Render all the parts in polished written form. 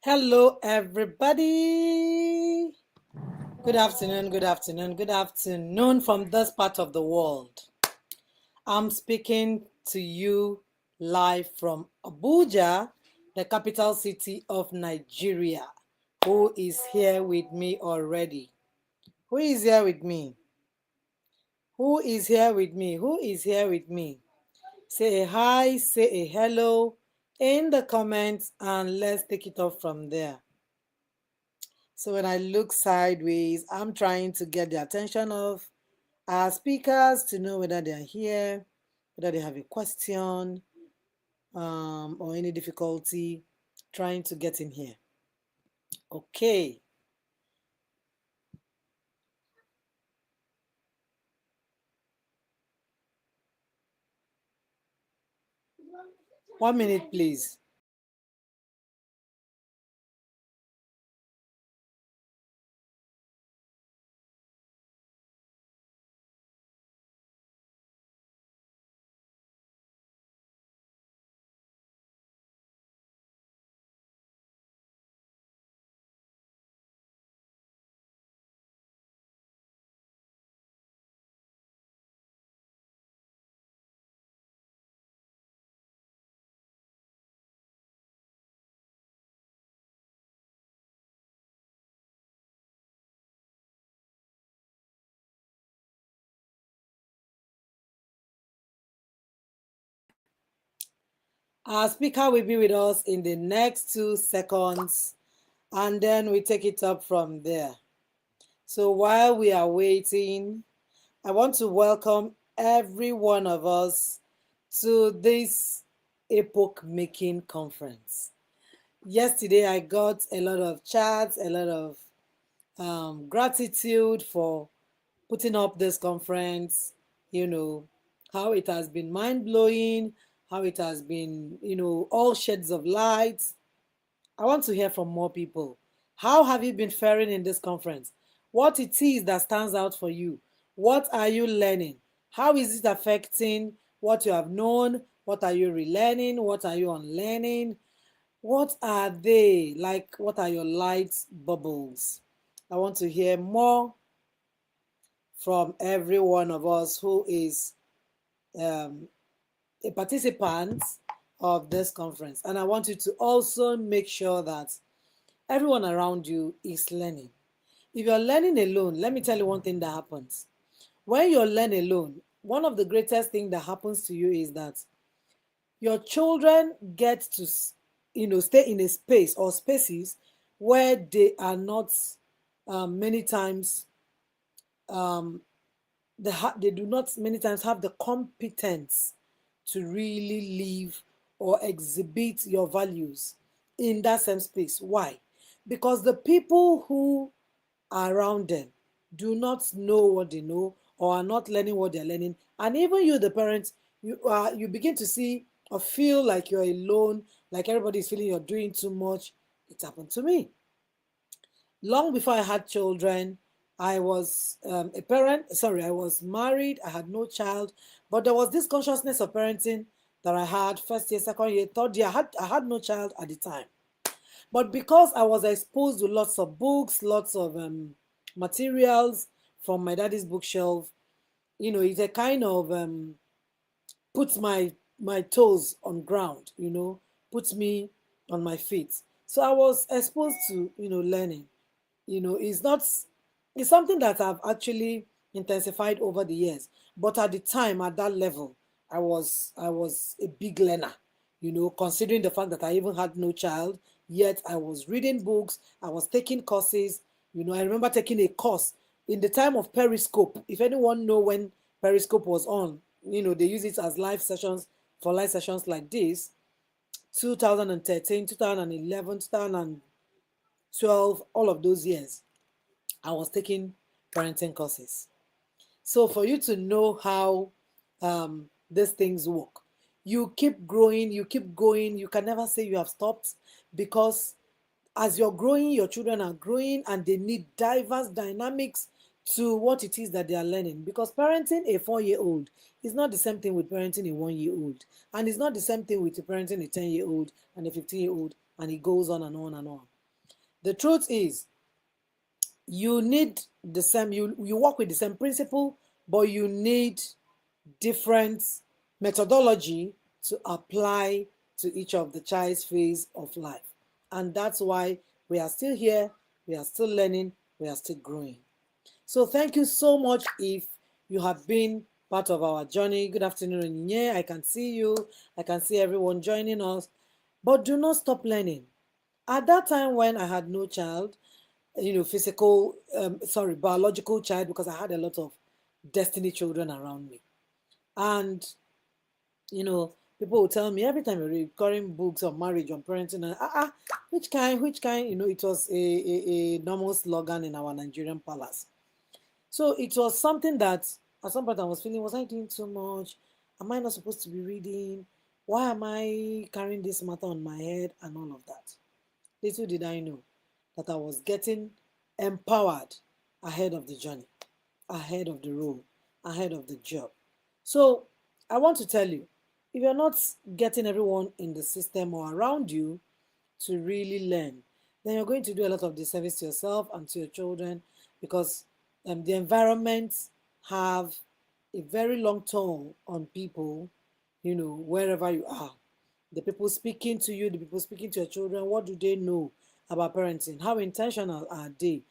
Hello, everybody. Good afternoon, good afternoon, good afternoon from this part of the world. I'm speaking to you live from Abuja, the capital city of Nigeria. Who is here with me already? Who is here with me? Who is here with me? Who is here with me? Say a hi, say a hello in the comments, and let's take it off from there. So when I look sideways, I'm trying to get the attention of our speakers to know whether they're here, whether they have a question or any difficulty trying to get in here. Okay. One minute, please. Our speaker will be with us in the next 2 seconds, and then we take it up from there. So while we are waiting, I want to welcome every one of us to this epoch-making conference. Yesterday, I got a lot of chats, a lot of gratitude for putting up this conference, you know, how it has been mind blowing, how it has been, all shades of light. I want to hear from more people. How have you been faring in this conference? What it is that stands out for you? What are you learning? How is it affecting what you have known? What are you relearning? What are you unlearning? What are they? Like, what are your light bubbles? I want to hear more from every one of us who is um, a participant of this conference. And I want you to also make sure that everyone around you is learning. If you're learning alone, let me tell you one thing that happens. When you're learning alone, one of the greatest things that happens to you is that your children get to stay in a space or spaces where they are not many times um, they do not many times have the competence to really live or exhibit your values in that same space. Why? Because the people who are around them do not know what they know or are not learning what they're learning. And even you, the parents, you begin to see or feel like you're alone, like everybody's feeling you're doing too much. It happened to me. Long before I had children, I was a parent. Sorry, I was married. I had no child, but there was this consciousness of parenting that I had first year, second year, third year. I had no child at the time, but because I was exposed to lots of books, lots of materials from my daddy's bookshelf, it's a kind of puts my toes on ground, puts me on my feet. So I was exposed to learning. It's something that I've actually intensified over the years, but at the time, at that level, I was a big learner, considering the fact that I even had no child, yet I was reading books, I was taking courses. I remember taking a course in the time of Periscope. If anyone know when Periscope was on, they use it as live sessions, for live sessions like this. 2013, 2011, 2012, all of those years I was taking parenting courses. So for you to know how these things work, you keep growing, you keep going. You can never say you have stopped, because as you're growing, your children are growing, and they need diverse dynamics to what it is that they are learning. Because parenting a 4-year-old is not the same thing with parenting a 1-year-old, and it's not the same thing with parenting a 10-year-old and a 15-year-old, and it goes on and on and on. The truth is, you need the same, you work with the same principle, but you need different methodology to apply to each of the child's phase of life. And that's why we are still here, we are still learning, we are still growing. So thank you so much if you have been part of our journey. Good afternoon, Onyinye. I can see you. I can see everyone joining us. But do not stop learning. At that time when I had no child, biological child, because I had a lot of destiny children around me. And, people will tell me every time you're recurring books on marriage, on parenting, and which kind, it was a normal slogan in our Nigerian palace. So it was something that at some point I was feeling, was I doing too much? Am I not supposed to be reading? Why am I carrying this matter on my head and all of that? Little did I know that I was getting empowered ahead of the journey, ahead of the role, ahead of the job. So I want to tell you, if you're not getting everyone in the system or around you to really learn, then you're going to do a lot of disservice to yourself and to your children, because the environment have a very long toll on people, wherever you are. The people speaking to you, the people speaking to your children, what do they know about parenting? How intentional are they?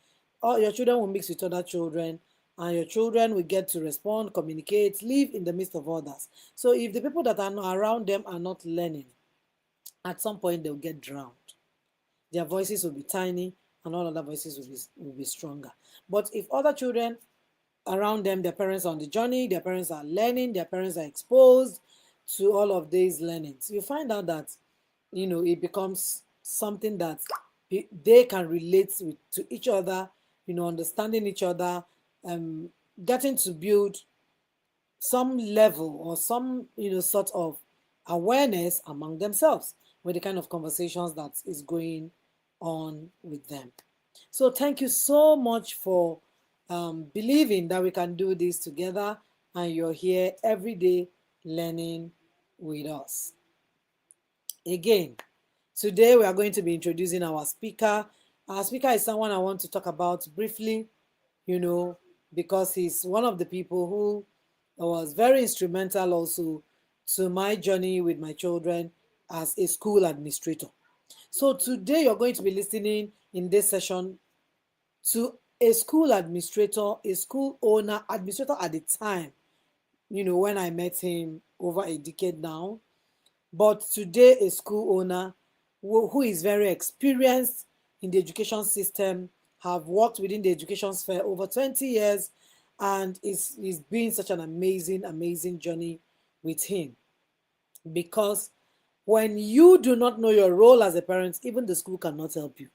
All your children will mix with other children, and your children will get to respond, communicate, live in the midst of others. So if the people that are around them are not learning, at some point they'll get drowned. Their voices will be tiny, and all other voices will be stronger. But if other children around them, their parents are on the journey, their parents are learning, their parents are exposed to all of these learnings, you find out that it becomes something that they can relate with to each other, understanding each other, um, getting to build some level or some sort of awareness among themselves with the kind of conversations that is going on with them. So thank you so much for believing that we can do this together, and you're here every day learning with us. Again, today we are going to be introducing our speaker. Our speaker is someone I want to talk about briefly, because he's one of the people who was very instrumental also to my journey with my children as a school administrator. So today you're going to be listening in this session to a school administrator, a school owner, administrator at the time, when I met him over a decade now. But today, a school owner who is very experienced in the education system, have worked within the education sphere over 20 years, and is been such an amazing, amazing journey with him. Because when you do not know your role as a parent, even the school cannot help you.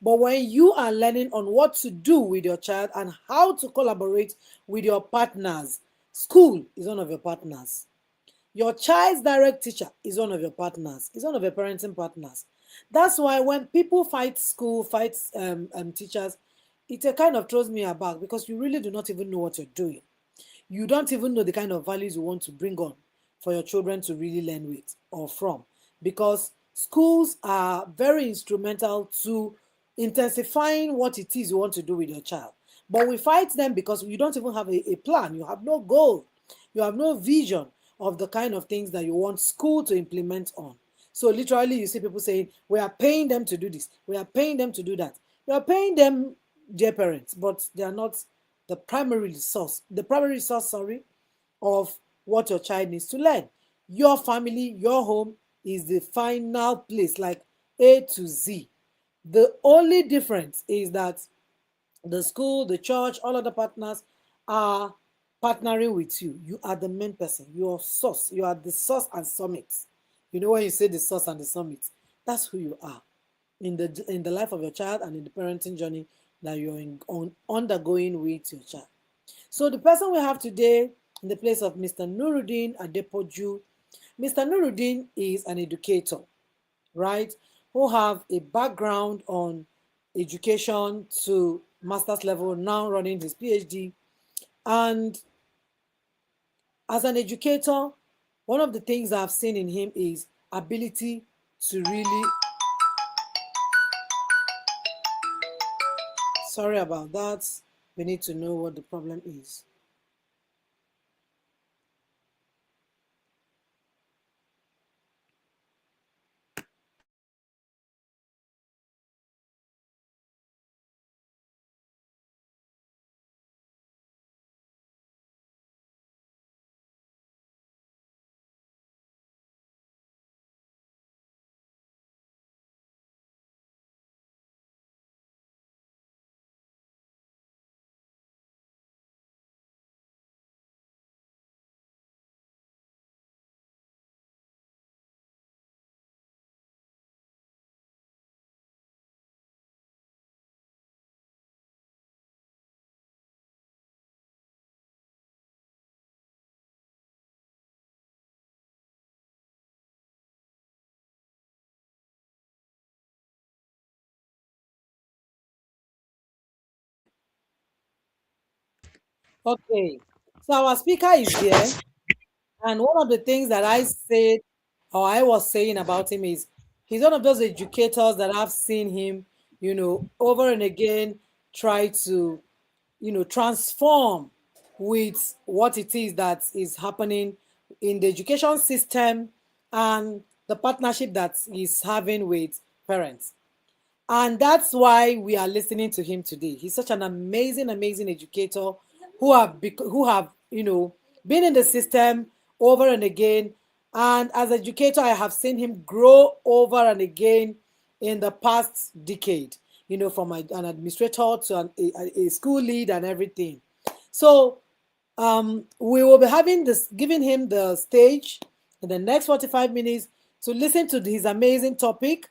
But when you are learning on what to do with your child and how to collaborate with your partners, school is one of your partners. Your child's direct teacher is one of your partners, is one of your parenting partners. That's why when people fight school, fight teachers, it kind of throws me aback, because you really do not even know what you're doing. You don't even know the kind of values you want to bring on for your children to really learn with or from, because schools are very instrumental to intensifying what it is you want to do with your child. But we fight them because you don't even have a plan. You have no goal. You have no vision of the kind of things that you want school to implement on. So literally you see people saying, we are paying them to do this, we are paying them to do that. You are paying them, dear parents, but they are not the primary resource, of what your child needs to learn. Your family, your home is the final place, like A to Z. The only difference is that the school, the church, all other partners are partnering with you. You are the main person. You are source. You are the source and summit. When you say the source and the summit, that's who you are in the life of your child and in the parenting journey that you're undergoing with your child. So the person we have today in the place of Mr. Nuruddin Adepoju. Mr. Nuruddin is an educator, right? Who have a background on education to master's level, now running his PhD. And as an educator, one of the things I've seen in him is ability to really Sorry about that. We need to know what the problem is. Okay. So our speaker is here. And one of the things that I said or I was saying about him is he's one of those educators that I've seen him, over and again try to, transform with what it is that is happening in the education system and the partnership that he's having with parents. And that's why we are listening to him today. He's such an amazing, amazing educator who have been in the system over and again. And as educator, I have seen him grow over and again in the past decade. From an administrator to a school lead and everything. So we will be giving him the stage in the next 45 minutes to listen to his amazing topic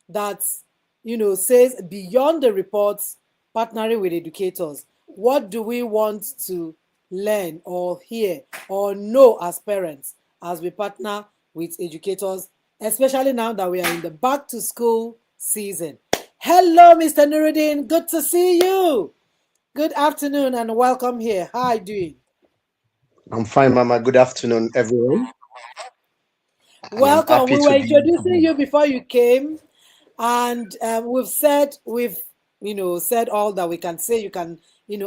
that says beyond the reports, partnering with educators. What do we want to learn or hear or know as parents as we partner with educators, especially now that we are in the back to school season? Hello, Mr. Nuruddin. Good to see you. Good afternoon and welcome here. How are you doing? I'm fine, Mama. Good afternoon, everyone. And I'm Welcome. happy We to were be introducing here. you before you came, and we've said all that we can say. You can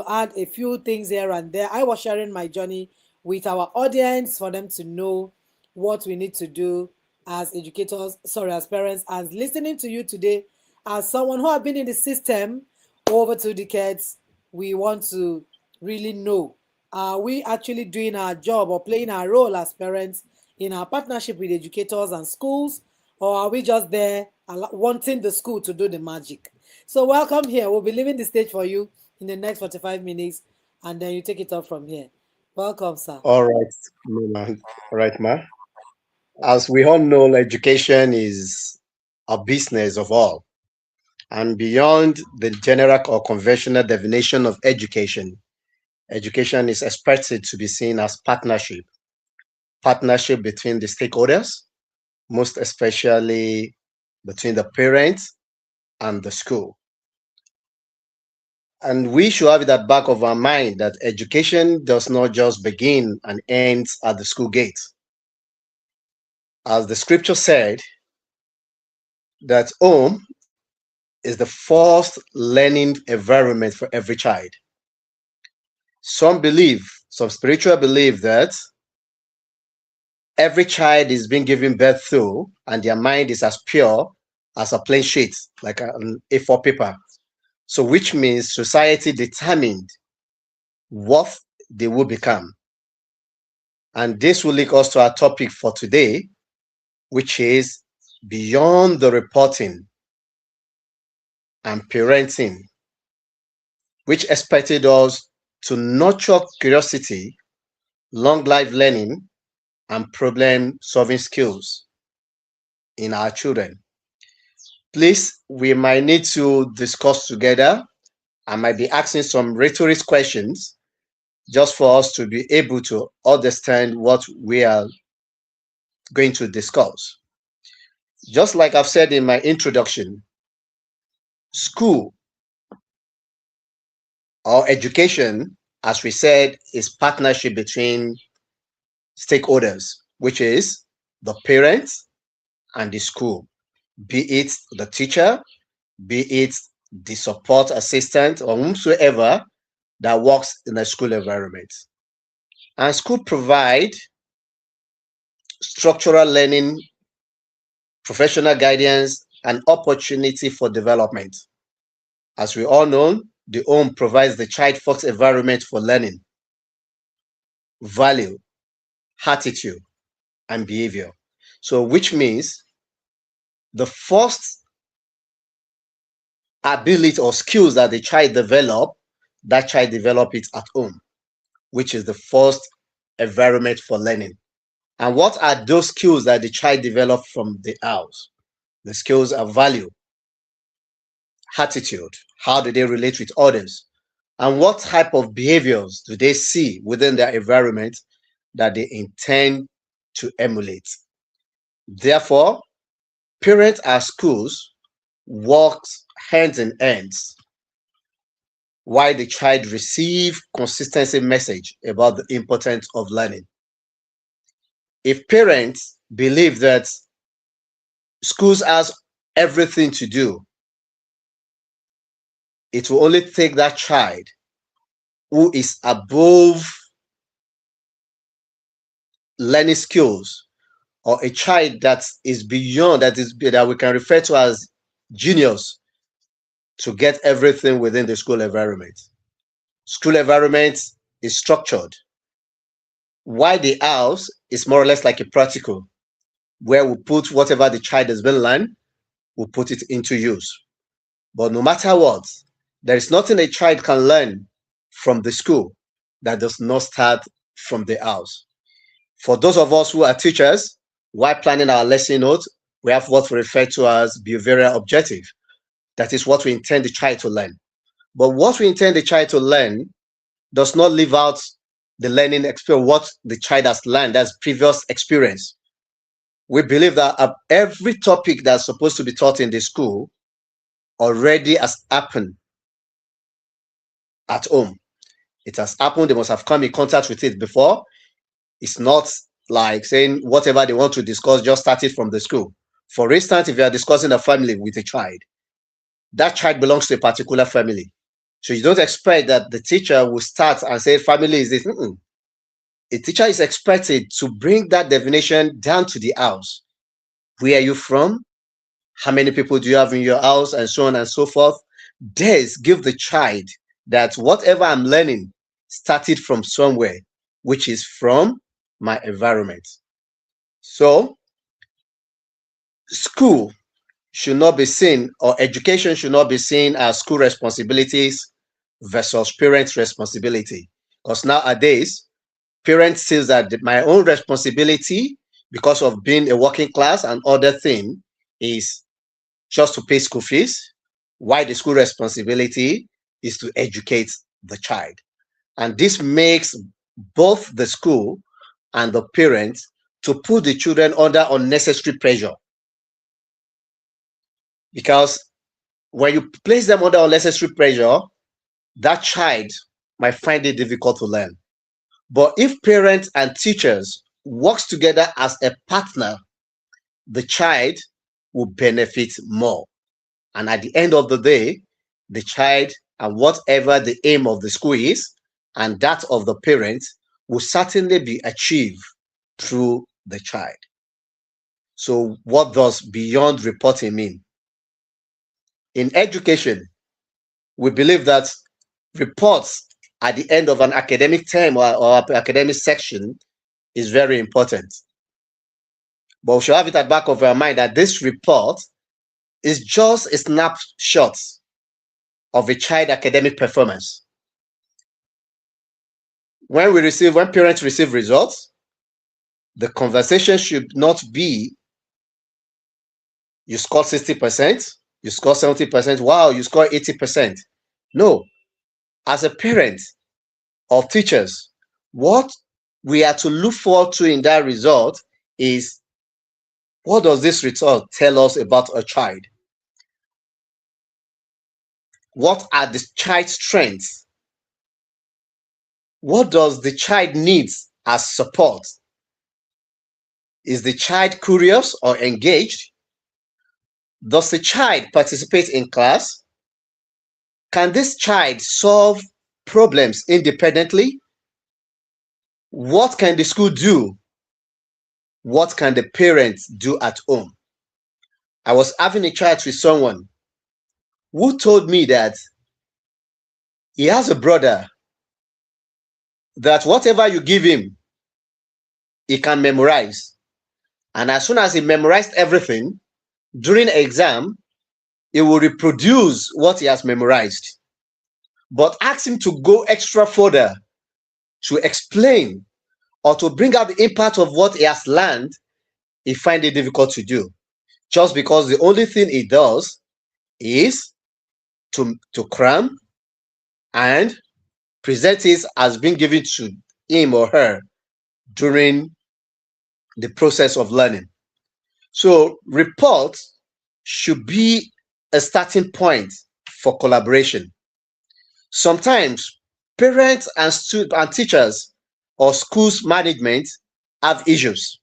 add a few things here and there. I was sharing my journey with our audience for them to know what we need to do as educators, sorry, as parents, as listening to you today, as someone who have been in the system over 2 decades. We want to really know, are we actually doing our job or playing our role as parents in our partnership with educators and schools, or are we just there wanting the school to do the magic? So welcome here. We'll be leaving the stage for you in the next 45 minutes, and then you take it up from here. Welcome, sir. All right, Mama. All right, Ma. As we all know, education is a business of all. And beyond the general or conventional definition of education, education is expected to be seen as partnership between the stakeholders, most especially between the parents and the school. And we should have it at the back of our mind that education does not just begin and ends at the school gate. As the scripture said, that home is the first learning environment for every child. Some spiritual believe that every child is being given birth through and their mind is as pure as a plain sheet, like an A4 paper. So, which means society determined what they will become. And this will lead us to our topic for today, which is beyond the reporting and parenting, which expected us to nurture curiosity, long life learning, and problem solving skills in our children. Please, we might need to discuss together. I might be asking some rhetoric questions just for us to be able to understand what we are going to discuss. Just like I've said in my introduction, school or education, as we said, is partnership between stakeholders, which is the parents and the school, be it the teacher, be it the support assistant, or whomsoever that works in a school environment. And school provide structural learning, professional guidance, and opportunity for development. As we all know, the home provides the child-first environment for learning, value, attitude, and behavior. So, which means the first ability or skills that the child develop, that child develop it at home, which is the first environment for learning. And what are those skills that the child develop from the house? The skills are value, attitude, how do they relate with others, and what type of behaviors do they see within their environment that they intend to emulate. Therefore, parents and schools works hands in hands while the child receive consistency message about the importance of learning. If parents believe that schools has everything to do, it will only take that child who is above learning skills, or a child that is beyond, that we can refer to as genius, to get everything within the school environment. School environment is structured, while the house is more or less like a practical, where we put whatever the child has been learned, we put it into use. But no matter what, there is nothing a child can learn from the school that does not start from the house. For those of us who are teachers, while planning our lesson notes, we have what we refer to as behavioral objective. That is what we intend the child to learn. But what we intend the child to learn does not leave out the learning experience, what the child has learned as previous experience. We believe that every topic that's supposed to be taught in the school already has happened at home. It has happened. They must have come in contact with it before. It's not like saying whatever they want to discuss just started from the school. For instance, if you are discussing a family with a child, that child belongs to a particular family. So you don't expect that the teacher will start and say family is this. A teacher is expected to bring that definition down to the house. Where are you from? How many people do you have in your house? And so on and so forth. This give the child that whatever I'm learning started from somewhere, which is from my environment. So school should not be seen, or education should not be seen as school responsibilities versus parents' responsibility. Because nowadays, parents see that my own responsibility, because of being a working class and other thing, is just to pay school fees, while the school responsibility is to educate the child. And this makes both the school and the parents to put the children under unnecessary pressure. Because when you place them under unnecessary pressure, that child might find it difficult to learn. But if parents and teachers works together as a partner, the child will benefit more. And at the end of the day, the child and whatever the aim of the school is, and that of the parents, will certainly be achieved through the child. So what does beyond reporting mean? In education, we believe that reports at the end of an academic term or academic section is very important. But we should have it at the back of our mind that this report is just a snapshot of a child academic performance. When parents receive results, the conversation should not be you scored 60%, you scored 70%, wow, you scored 80%. No. As a parent or teachers, what we are to look forward to in that result is, what does this result tell us about a child? What are the child's strengths? What does the child needs as support? Is the child curious or engaged? Does the child participate in class? Can this child solve problems independently? What can the school do? What can the parents do at home? I was having a chat with someone who told me that he has a brother that whatever you give him, he can memorize. And as soon as he memorized everything, during exam, he will reproduce what he has memorized. But ask him to go extra further to explain or to bring out the impact of what he has learned, he finds it difficult to do. Just because the only thing he does is to cram and present it as being given to him or her during the process of learning. So reports should be a starting point for collaboration. Sometimes parents and students and teachers or schools management have issues.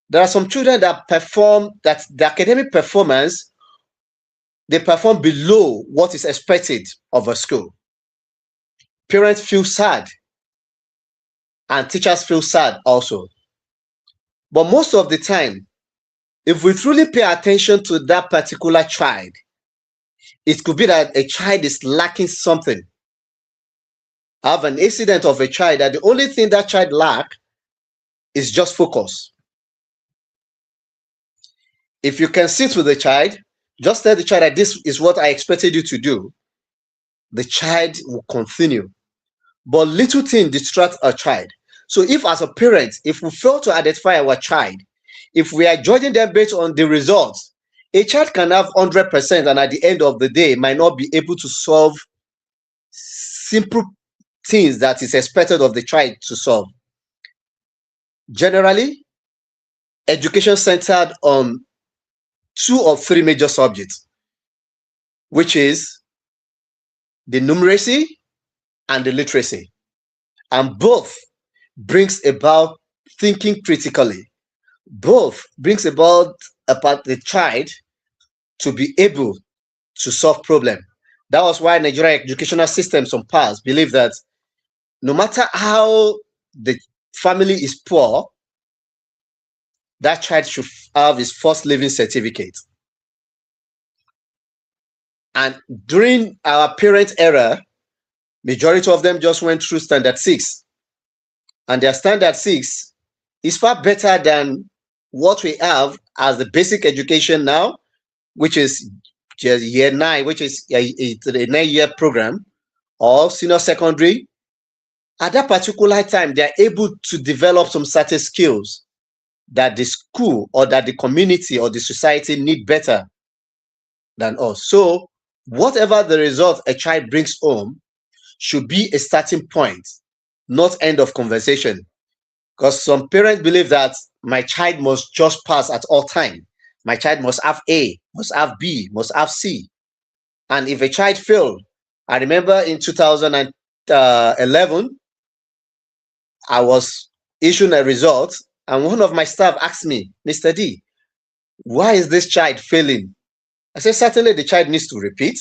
There are some children that perform that the academic performance, they perform below what is expected of a school. Parents feel sad and teachers feel sad also. But most of the time, if we truly pay attention to that particular child, it could be that a child is lacking something. I have an incident of a child that the only thing that child lacks is just focus. If you can sit with the child, just tell the child that this is what I expected you to do, the child will continue. But little thing distracts a child. So if as a parent, if we fail to identify our child, if we are judging them based on the results, a child can have 100% and at the end of the day might not be able to solve simple things that is expected of the child to solve. Generally, education centered on 2 or 3 major subjects, which is the numeracy and the literacy. And both brings about thinking critically. Both brings about the child to be able to solve problems. That was why Nigerian educational systems from past believe that no matter how the family is poor, that child should have his first living certificate. And during our parent era, majority of them just went through standard 6. And their standard 6 is far better than what we have as the basic education now, which is just year 9, which is a 9-year program, or senior secondary. At that particular time, they are able to develop some certain skills that the school or that the community or the society need better than us. So whatever the result a child brings home should be a starting point, not end of conversation. Because some parents believe that my child must just pass at all time. My child must have A, must have B, must have C. And if a child failed, I remember in 2011, I was issuing a result, and one of my staff asked me, Mr. D, why is this child failing? I said, certainly the child needs to repeat.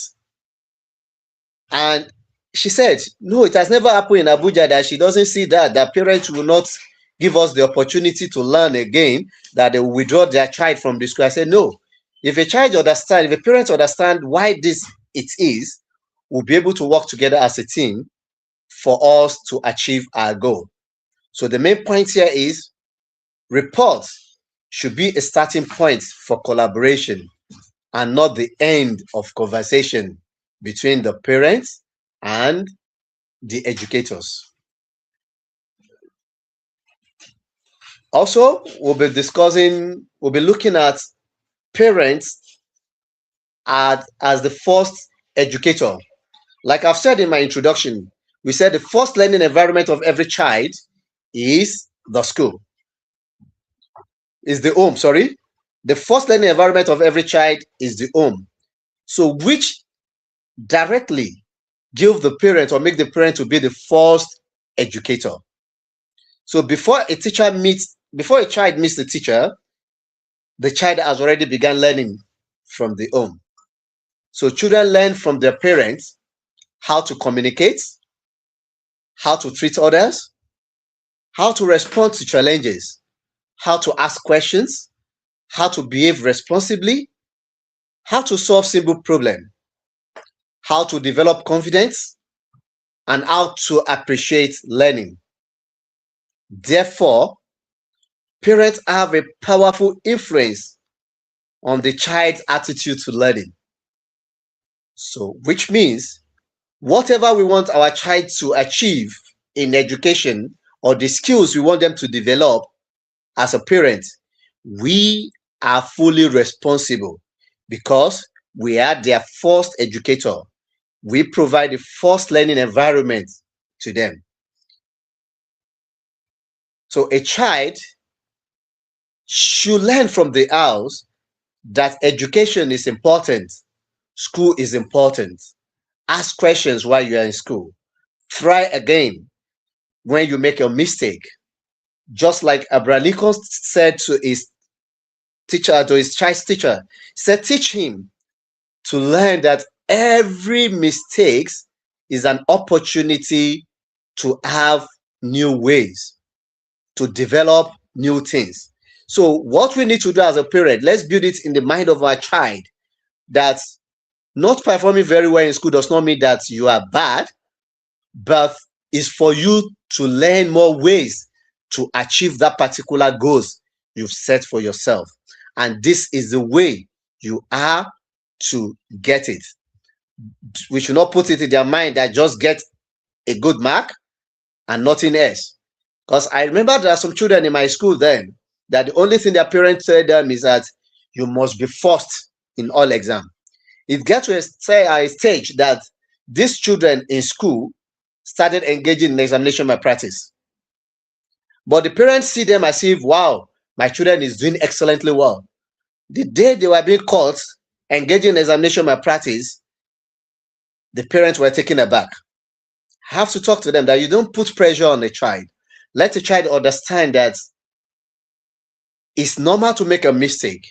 And she said, no, it has never happened in Abuja that she doesn't see that parents will not give us the opportunity to learn again, that they will withdraw their child from the school. I said, no. If a child understand, if a parent understand why this it is, we'll be able to work together as a team for us to achieve our goal. So the main point here is reports should be a starting point for collaboration and not the end of conversation between the parents and the educators. Also, we'll be looking at parents as the first educator. Like I've said in my introduction, we said the first learning environment of every child is the school, is the home, sorry. The first learning environment of every child is the home. So which directly give the parent or make the parent to be the first educator. So before a child meets the teacher, the child has already begun learning from the home. So children learn from their parents how to communicate, how to treat others, how to respond to challenges, how to ask questions, how to behave responsibly, how to solve simple problems, how to develop confidence, and how to appreciate learning. Therefore, parents have a powerful influence on the child's attitude to learning. So, which means whatever we want our child to achieve in education or the skills we want them to develop as a parent, we are fully responsible because we are their first educator. We provide the first learning environment to them. So a child should learn from the house that education is important, school is important. Ask questions while you are in school. Try again when you make a mistake. Just like Abraham Lincoln said to his teacher, to his child's teacher, he said, teach him to learn that every mistake is an opportunity to have new ways, to develop new things. So what we need to do as a parent, let's build it in the mind of our child that not performing very well in school does not mean that you are bad, but is for you to learn more ways to achieve that particular goals you've set for yourself. And this is the way you are to get it. We should not put it in their mind that just get a good mark and nothing else. Because I remember there are some children in my school then that the only thing their parents tell them is that you must be first in all exams. It gets to a stage that these children in school started engaging in examination malpractice. But the parents see them as if, wow, my children is doing excellently well. The day they were being caught engaging in examination malpractice, the parents were taken aback. I have to talk to them that you don't put pressure on the child. Let the child understand that it's normal to make a mistake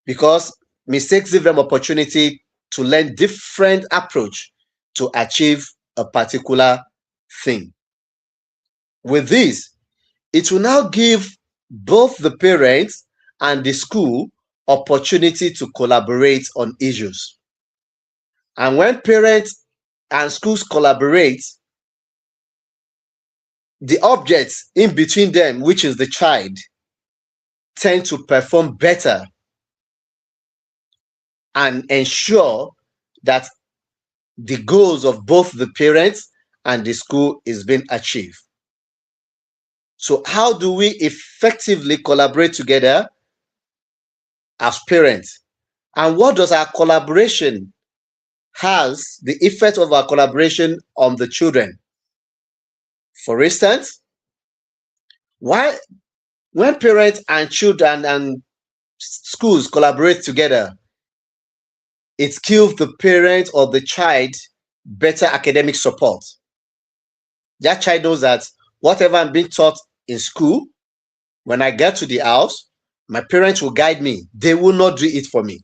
because mistakes give them opportunity to learn different approach to achieve a particular thing. With this, it will now give both the parents and the school opportunity to collaborate on issues. And when parents and schools collaborate, the objects in between them, which is the child, tend to perform better and ensure that the goals of both the parents and the school is being achieved. So how do we effectively collaborate together as parents? And what does our collaboration has the effect of our collaboration on the children? For instance, when parents and children and schools collaborate together, it gives the parent or the child better academic support. That child knows that whatever I'm being taught in school, when I get to the house, my parents will guide me. They will not do it for me.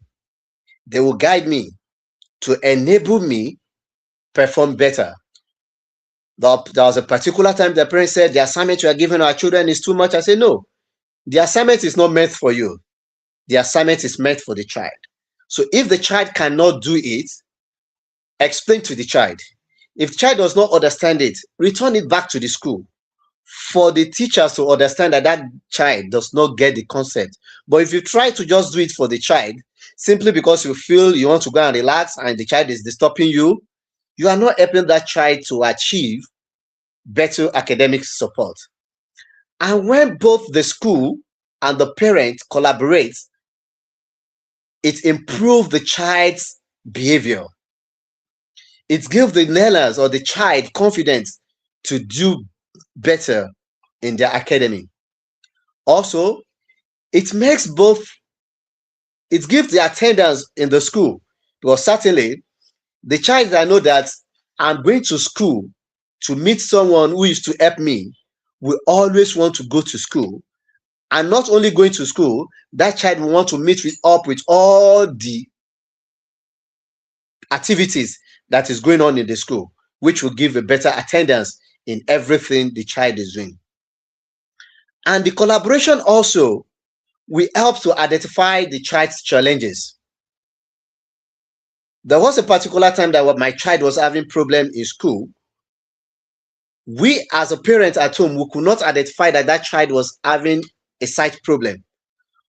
They will guide me to enable me perform better. There was a particular time the parents said the assignment you are giving our children is too much. I said, no, the assignment is not meant for you. The assignment is meant for the child. So if the child cannot do it, explain to the child. If the child does not understand it, return it back to the school for the teachers to understand that that child does not get the concept. But if you try to just do it for the child, simply because you feel you want to go and relax and the child is disturbing you, you are not helping that child to achieve better academic support. And when both the school and the parent collaborate, it improves the child's behavior. It gives the learners or the child confidence to do better in their academy. Also, it makes both, it gives the attendance in the school, because certainly the child that know that I'm going to school to meet someone who is to help me will always want to go to school. And not only going to school, that child will want to meet up with all the activities that is going on in the school, which will give a better attendance in everything the child is doing. And the collaboration also will help to identify the child's challenges. There was a particular time that my child was having problem in school. We as a parent at home, we could not identify that that child was having a sight problem.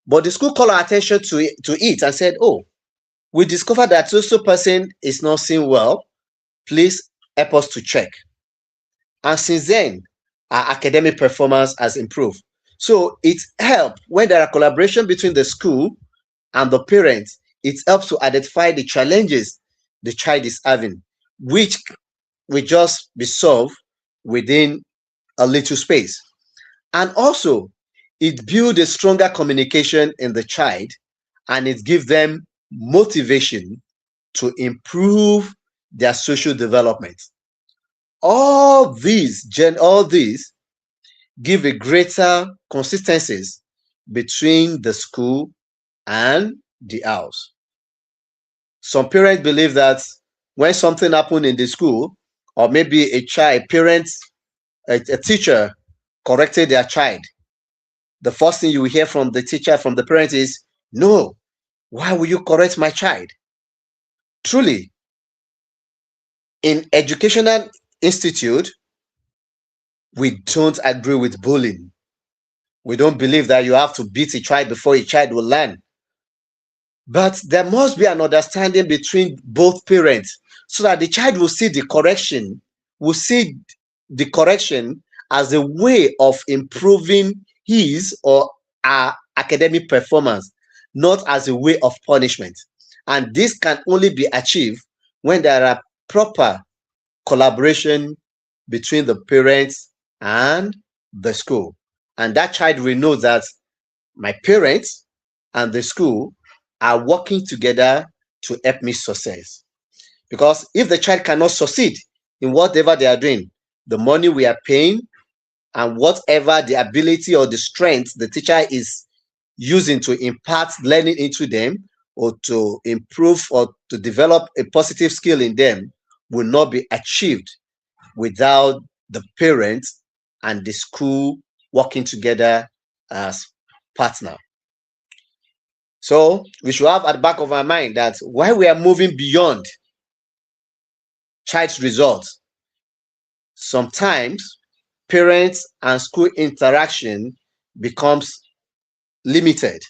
But the school called our attention to it and said, oh, we discovered that so person is not seeing well. Please help us to check. And since then, our academic performance has improved. So it helps when there are collaboration between the school and the parents. It helps to identify the challenges the child is having, which will just be solved within a little space. And also, it builds a stronger communication in the child, and it gives them motivation to improve their social development. All these give a greater consistencies between the school and the house. Some parents believe that when something happened in the school, or maybe a teacher corrected their child, the first thing you will hear from the teacher, from the parent is, no, why will you correct my child? Truly, in educational institute, we don't agree with bullying. We don't believe that you have to beat a child before a child will learn. But there must be an understanding between both parents so that the child will see the correction, as a way of improving his or her academic performance, not as a way of punishment. And this can only be achieved when there are proper collaboration between the parents and the school. And that child will know that my parents and the school are working together to help me success. Because if the child cannot succeed in whatever they are doing, the money we are paying and whatever the ability or the strength the teacher is using to impart learning into them, or to improve or to develop a positive skill in them, will not be achieved without the parents and the school working together as partner. So we should have at the back of our mind that while we are moving beyond child's results, sometimes parents and school interaction becomes limited.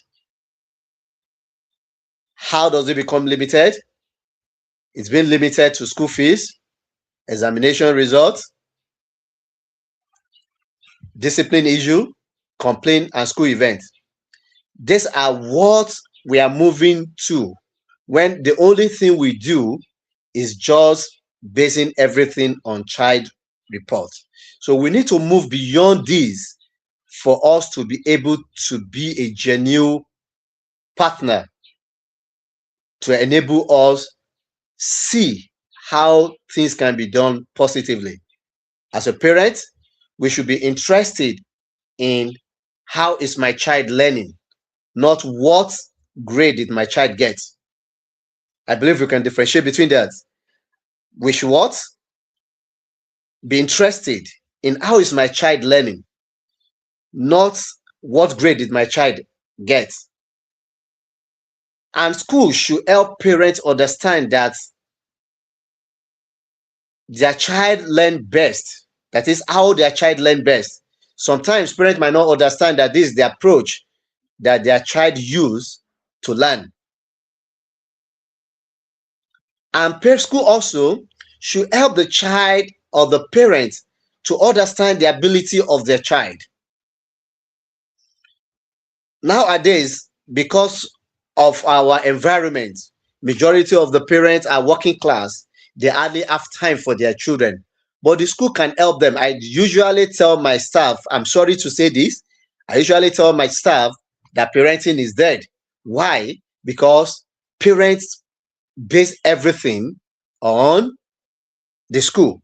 How does it become limited? It's been limited to school fees, examination results, discipline issue, complaint, and school events. These are what we are moving to, when the only thing we do is just basing everything on child reports. So we need to move beyond this for us to be able to be a genuine partner, to enable us see how things can be done positively. As a parent, we should be interested in how is my child learning, not what grade did my child get. I believe we can differentiate between that. We should what? Be interested in how is my child learning, not what grade did my child get. And schools should help parents understand that their child learn best. That is how their child learn best. Sometimes parents might not understand that this is the approach that their child use to learn. And school also should help the child or the parents to understand the ability of their child. Nowadays, because of our environment, majority of the parents are working class. They hardly have time for their children. But the school can help them. I usually tell my staff, I'm sorry to say this, I usually tell my staff that parenting is dead. Why? Because parents base everything on the school.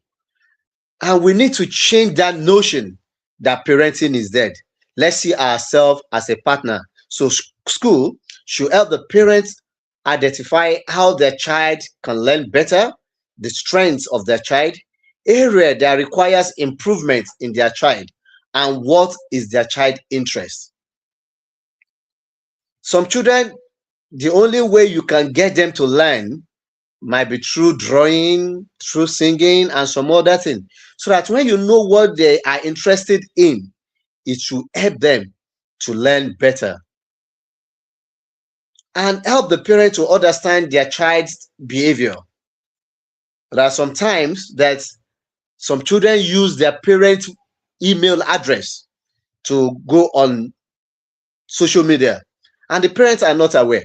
And we need to change that notion that parenting is dead. Let's see ourselves as a partner. So school should help the parents identify how their child can learn better, the strengths of their child, area that requires improvement in their child, and what is their child interest. Some children, the only way you can get them to learn might be through drawing, through singing, and some other thing. So that when you know what they are interested in, it will help them to learn better and help the parent to understand their child's behavior. There are some times that some children use their parent email address to go on social media, and the parents are not aware.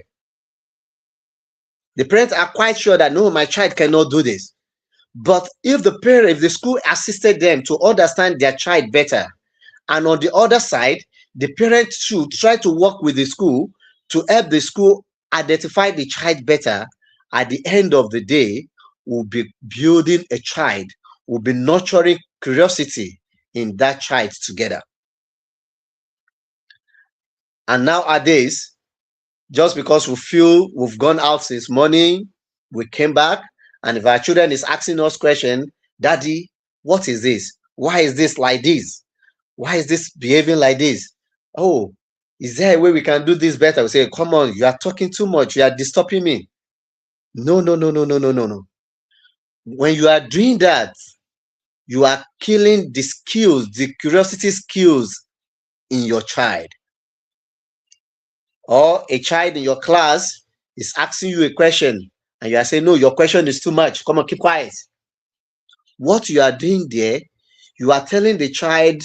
The parents are quite sure that no, my child cannot do this. But if the school assisted them to understand their child better, and on the other side, the parents should try to work with the school to help the school identify the child better, at the end of the day, we'll be building a child, we'll be nurturing curiosity in that child together. And nowadays, just because we feel we've gone out since morning, we came back, and if our children is asking us question, Daddy, what is this? Why is this like this? Why is this behaving like this? Oh, is there a way we can do this better? We say, come on, you are talking too much. You are disturbing me. No, no, no, no, no, no, no, no. When you are doing that, you are killing the skills, the curiosity skills in your child. Or a child in your class is asking you a question and you are saying, no, your question is too much. Come on, keep quiet. What you are doing there, you are telling the child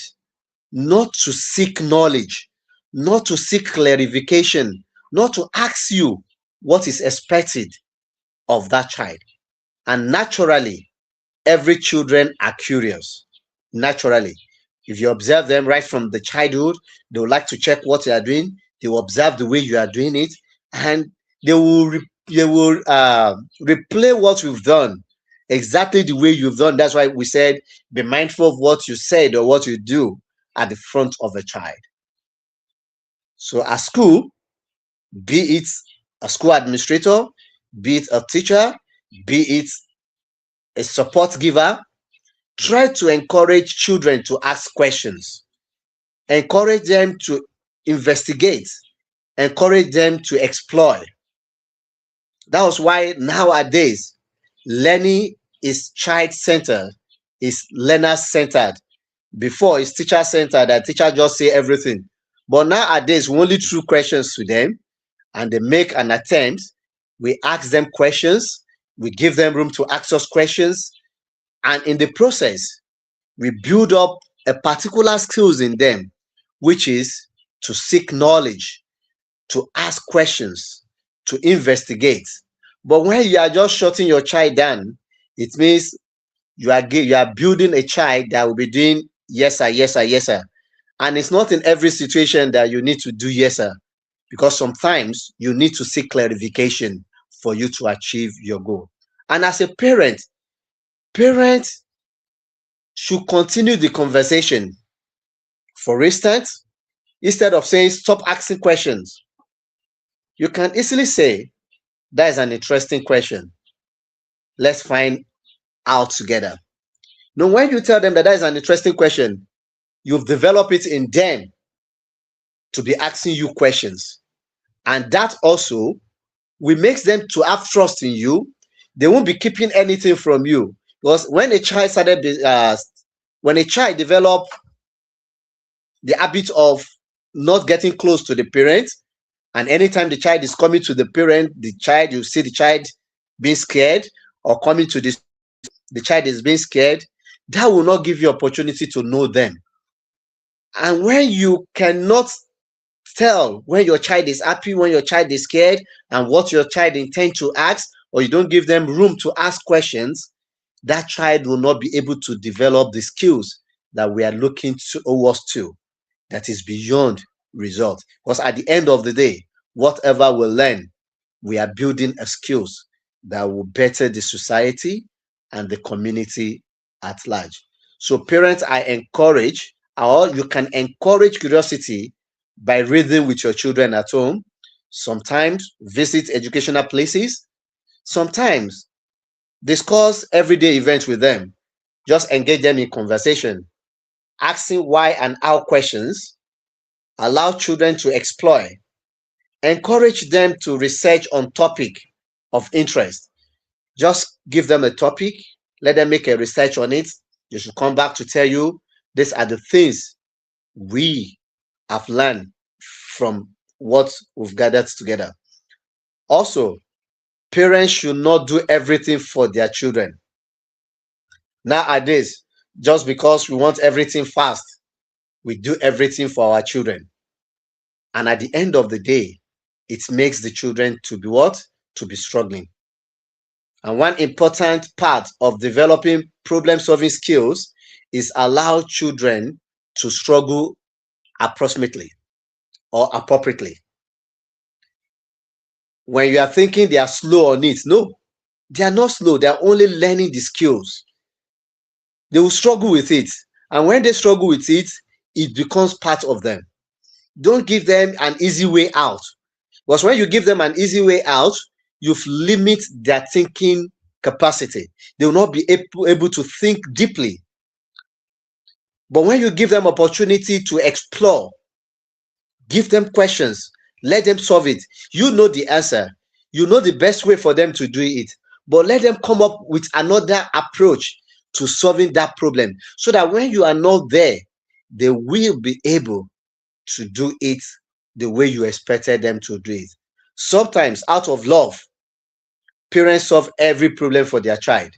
not to seek knowledge, not to seek clarification, not to ask you what is expected of that child. And naturally, every children are curious. Naturally, if you observe them right from the childhood, they would like to check what you are doing. They will observe the way you are doing it, and they will replay what you've done exactly the way you've done. That's why we said be mindful of what you said or what you do at the front of a child. So at school, be it a school administrator, be it a teacher, be it a support giver, try to encourage children to ask questions, encourage them to investigate, encourage them to explore. That was why nowadays learning is child-centered, is learner-centered. Before it's teacher-centered, that teacher just say everything. But nowadays we only throw questions to them and they make an attempt. We ask them questions, we give them room to ask us questions, and in the process, we build up a particular skills in them, which is to seek knowledge, to ask questions, to investigate. But when you are just shutting your child down, it means you are building a child that will be doing yes sir, yes sir, yes sir. And it's not in every situation that you need to do yes sir, because sometimes you need to seek clarification for you to achieve your goal. And as a parent, parents should continue the conversation. For instance, instead of saying stop asking questions, you can easily say that is an interesting question. Let's find out together. Now, when you tell them that is an interesting question, you've developed it in them to be asking you questions. And that also will make them to have trust in you. They won't be keeping anything from you. Because when a child develop the habit of not getting close to the parent, and anytime the child is coming to the parent, you see the child being scared, or coming to this, the child is being scared, that will not give you opportunity to know them. And when you cannot tell when your child is happy, when your child is scared, and what your child intends to ask, or you don't give them room to ask questions, that child will not be able to develop the skills that we are looking towards to, that is beyond result. Because at the end of the day, whatever we learn, we are building a skills that will better the society and the community at large. So parents are encouraged, or you can encourage curiosity by reading with your children at home. sometimes visit educational places, sometimes discuss everyday events with them, just engage them in conversation, asking why and how questions, allow children to explore, encourage them to research on topic of interest. Just give them a topic, let them make a research on it. They should come back to tell you these are the things we have learned from what we've gathered together. Also, parents should not do everything for their children. Nowadays, just because we want everything fast, we do everything for our children. And at the end of the day, it makes the children to be what? To be struggling. And one important part of developing problem solving skills is allow children to struggle approximately or appropriately. When you are thinking they are slow on it, no, they are not slow. They are only learning the skills. They will struggle with it. And when they struggle with it, it becomes part of them. Don't give them an easy way out. Because when you give them an easy way out, you've limited their thinking capacity. They will not be able to think deeply. But when you give them opportunity to explore, give them questions, let them solve it. You know the answer. You know the best way for them to do it. But let them come up with another approach to solving that problem so that when you are not there, they will be able to do it the way you expected them to do it. Sometimes, out of love, parents solve every problem for their child.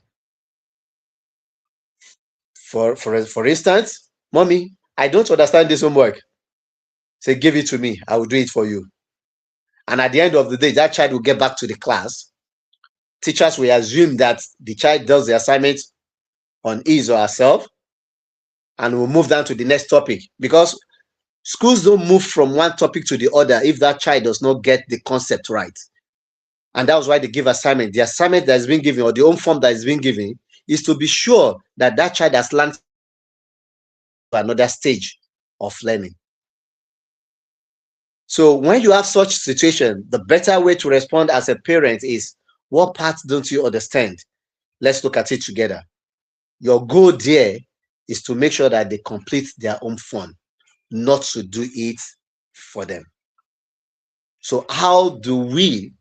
For instance, mommy, I don't understand this homework. Say, give it to me. I will do it for you. And at the end of the day, that child will get back to the class. Teachers will assume that the child does the assignment on his or herself and will move down to the next topic, because schools don't move from one topic to the other if that child does not get the concept right. And that was why they give assignment. The assignment that is being given, or the home form that is being given, is to be sure that that child has learned another stage of learning. So when you have such situation, the better way to respond as a parent is, what part don't you understand? Let's look at it together. Your goal there is to make sure that they complete their own fun, not to do it for them. So how do we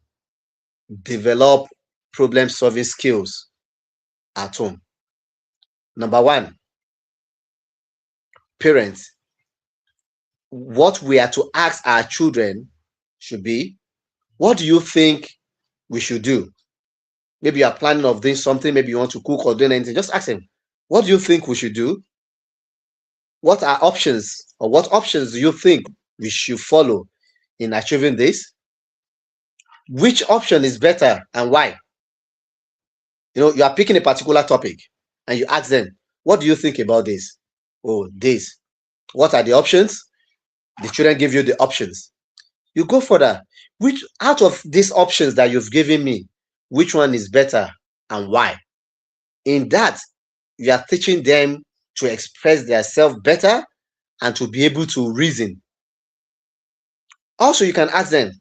develop problem solving skills at home? Number one, parents, what we are to ask our children should be, what do you think we should do? Maybe you are planning of doing something, maybe you want to cook or do anything. Just ask them, what do you think we should do? What are options, or what options do you think we should follow in achieving this? Which option is better and why? You are picking a particular topic and you ask them, what do you think about this? Oh, this. What are the options? The children give you the options. You go further. Which out of these options that you've given me, which one is better and why? In that, you are teaching them to express themselves better and to be able to reason. Also, you can ask them,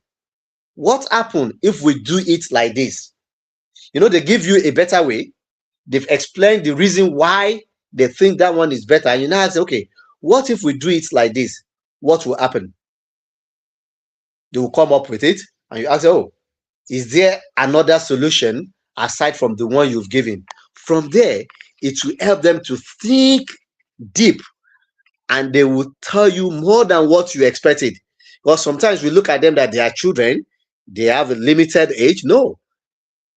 what happens if we do it like this? They give you a better way. They've explained the reason why they think that one is better. And you now say, okay, what if we do it like this? What will happen? They will come up with it, and you ask, oh, is there another solution aside from the one you've given? From there, it will help them to think deep, and they will tell you more than what you expected. Because sometimes we look at them that they are children, they have a limited age. No,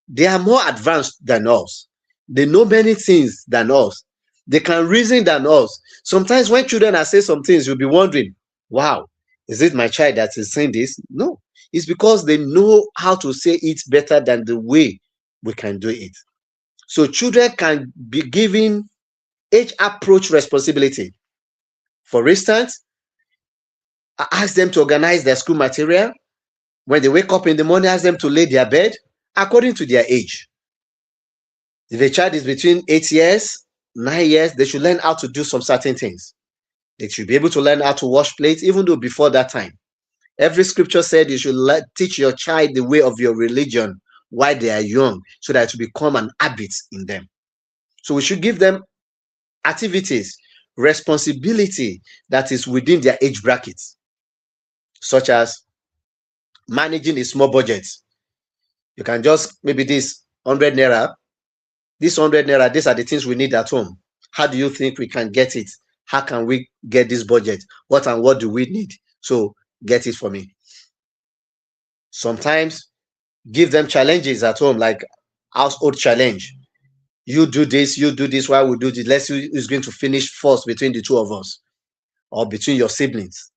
they are more advanced than us. They know many things than us. They can reason than us. Sometimes when children are saying some things, you'll be wondering, wow, is it my child that is saying this? No, it's because they know how to say it better than the way we can do it. So children can be given age approach responsibility. For instance, I ask them to organize their school material. When they wake up in the morning, ask them to lay their bed according to their age. If a child is between 8 years, 9 years, they should learn how to do some certain things. They should be able to learn how to wash plates, even though before that time. Every scripture said you should teach your child the way of your religion while they are young, so that it will become an habit in them. So we should give them activities, responsibility that is within their age brackets, such as managing a small budget. You can just, maybe this 100 naira, this 100 naira, these are the things we need at home. How do you think we can get it? How can we get this budget? What and what do we need? So get it for me. Sometimes give them challenges at home, like household challenge. You do this, while we do this. Let's see who's going to finish first between the two of us, or between your siblings.